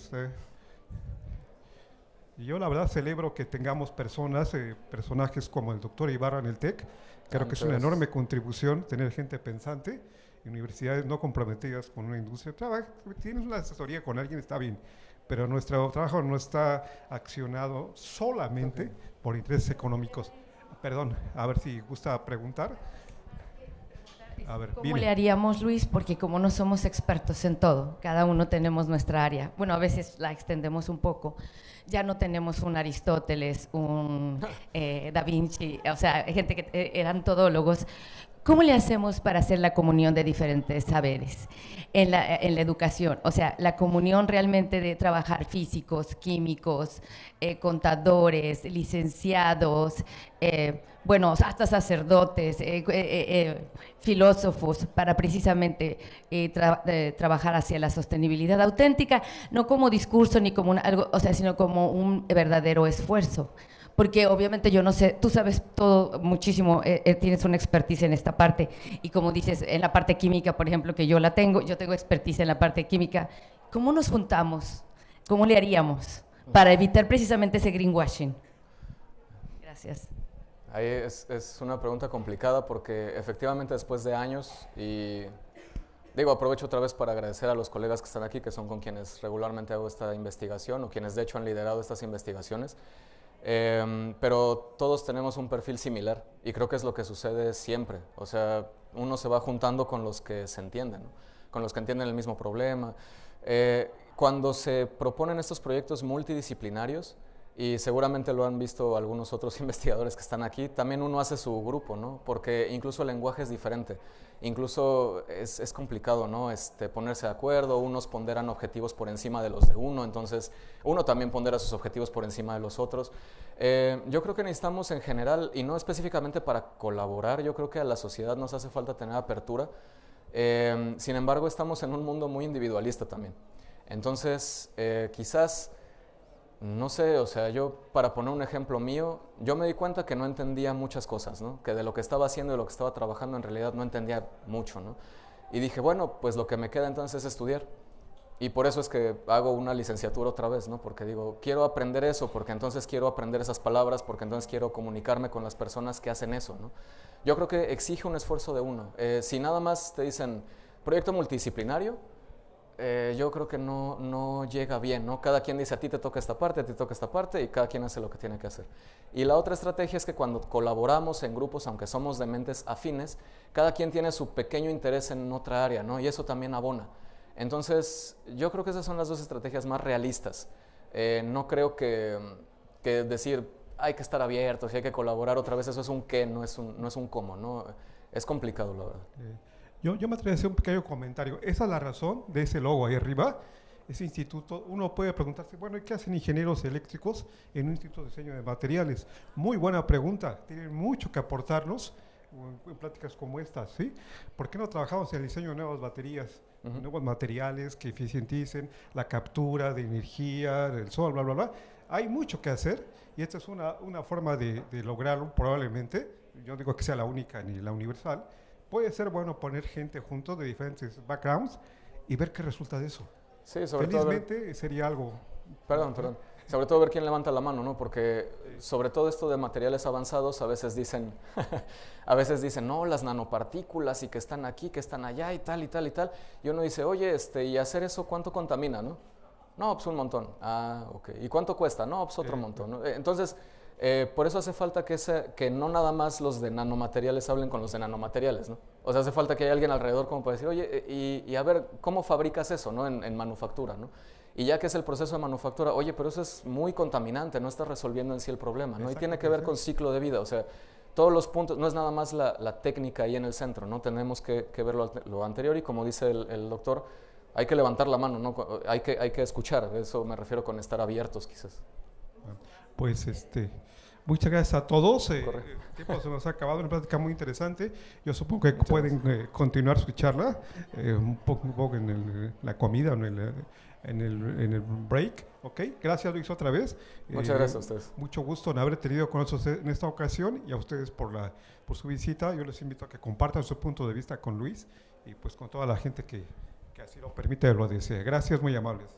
y yo la verdad celebro que tengamos personajes como el doctor Ibarra en el TEC. Creo que es una enorme contribución tener gente pensante y universidades no comprometidas con una industria. Tienes una asesoría con alguien, está bien, pero nuestro trabajo no está accionado solamente por intereses económicos. Perdón, a ver si gusta preguntar. A ver, ¿Cómo le haríamos, Luis? Porque como no somos expertos en todo, cada uno tenemos nuestra área. Bueno, a veces la extendemos un poco. Ya no tenemos un Aristóteles, un Da Vinci, o sea, gente que eran todólogos. ¿Cómo le hacemos para hacer la comunión de diferentes saberes en la educación? O sea, la comunión realmente de trabajar físicos, químicos, contadores, licenciados, bueno, hasta sacerdotes, filósofos, para precisamente trabajar hacia la sostenibilidad auténtica, no como discurso ni como algo, o sea, sino como un verdadero esfuerzo. Porque obviamente yo no sé, tú sabes todo muchísimo, tienes una expertise en esta parte, y como dices, en la parte química, por ejemplo, que yo tengo expertise en la parte química. ¿Cómo nos juntamos? ¿Cómo le haríamos para evitar precisamente ese greenwashing? Gracias. Ahí es una pregunta complicada porque efectivamente después de años, y digo, aprovecho otra vez para agradecer a los colegas que están aquí, que son con quienes regularmente hago esta investigación o quienes de hecho han liderado estas investigaciones. Pero todos tenemos un perfil similar y creo que es lo que sucede siempre. O sea, uno se va juntando con los que se entienden, ¿no? Con los que entienden el mismo problema. Cuando se proponen estos proyectos multidisciplinarios, y seguramente lo han visto algunos otros investigadores que están aquí, también uno hace su grupo, ¿no? Porque incluso el lenguaje es diferente. Incluso es complicado, ¿no? Ponerse de acuerdo, unos ponderan objetivos por encima de los de uno, entonces uno también pondera sus objetivos por encima de los otros. Yo creo que necesitamos en general, y no específicamente para colaborar, yo creo que a la sociedad nos hace falta tener apertura. Sin embargo, estamos en un mundo muy individualista también. Entonces, quizás, no sé, o sea, yo, para poner un ejemplo mío, yo me di cuenta que no entendía muchas cosas, ¿no? Que de lo que estaba haciendo y de lo que estaba trabajando en realidad no entendía mucho, ¿no? Y dije, bueno, pues lo que me queda entonces es estudiar. Y por eso es que hago una licenciatura otra vez, ¿no? Porque digo, quiero aprender eso, porque entonces quiero aprender esas palabras, porque entonces quiero comunicarme con las personas que hacen eso, ¿no? Yo creo que exige un esfuerzo de uno. Si nada más te dicen proyecto multidisciplinario, yo creo que no llega bien, ¿no? Cada quien dice, a ti te toca esta parte, a ti te toca esta parte, y cada quien hace lo que tiene que hacer. Y la otra estrategia es que cuando colaboramos en grupos, aunque somos de mentes afines, cada quien tiene su pequeño interés en otra área, ¿no? Y eso también abona. Entonces, yo creo que esas son las dos estrategias más realistas. No creo que decir, hay que estar abiertos y hay que colaborar otra vez, eso es un qué, no es un cómo, ¿no? Es complicado, la verdad. Yo me atrevo a hacer un pequeño comentario. Esa es la razón de ese logo ahí arriba. Ese instituto, uno puede preguntarse, bueno, ¿y qué hacen ingenieros eléctricos en un instituto de diseño de materiales? Muy buena pregunta. Tienen mucho que aportarnos en pláticas como estas, ¿sí? ¿Por qué no trabajamos en el diseño de nuevas baterías, nuevos materiales que eficienticen la captura de energía, del sol, bla, bla, bla? Hay mucho que hacer y esta es una forma de lograrlo probablemente. Yo no digo que sea la única ni la universal. Puede ser bueno poner gente juntos de diferentes backgrounds y ver qué resulta de eso. Sí, sobre Felizmente todo sería algo... Perdón. Sobre todo ver quién levanta la mano, ¿no? Porque sobre todo esto de materiales avanzados a veces dicen, no, las nanopartículas y que están aquí, que están allá y tal y tal y tal. Y uno dice, oye, y hacer eso, ¿cuánto contamina, no? No, pues un montón. Ah, ok. ¿Y cuánto cuesta? No, pues otro montón, ¿no? Entonces, Por eso hace falta que no nada más los de nanomateriales hablen con los de nanomateriales, ¿no? O sea, hace falta que haya alguien alrededor como para decir, oye, y a ver, ¿cómo fabricas eso, ¿no? En manufactura, ¿no? Y ya que es el proceso de manufactura, oye, pero eso es muy contaminante, no estás resolviendo en sí el problema, ¿no? Y tiene que ver con ciclo de vida, o sea, todos los puntos, no es nada más la técnica ahí en el centro, ¿no? Tenemos que ver lo anterior y como dice el doctor, hay que levantar la mano, ¿no? Hay que escuchar, eso me refiero con estar abiertos quizás. Pues muchas gracias a todos. El Correcto. tiempo se nos ha acabado, una plática muy interesante. Yo supongo que pueden continuar su charla un poco en la comida, en el break. ¿Ok? Gracias, Luis, otra vez. Muchas gracias a ustedes. Mucho gusto en haber tenido con nosotros en esta ocasión y a ustedes por su visita. Yo les invito a que compartan su punto de vista con Luis y pues con toda la gente que así lo permite o lo desee. Gracias, muy amables.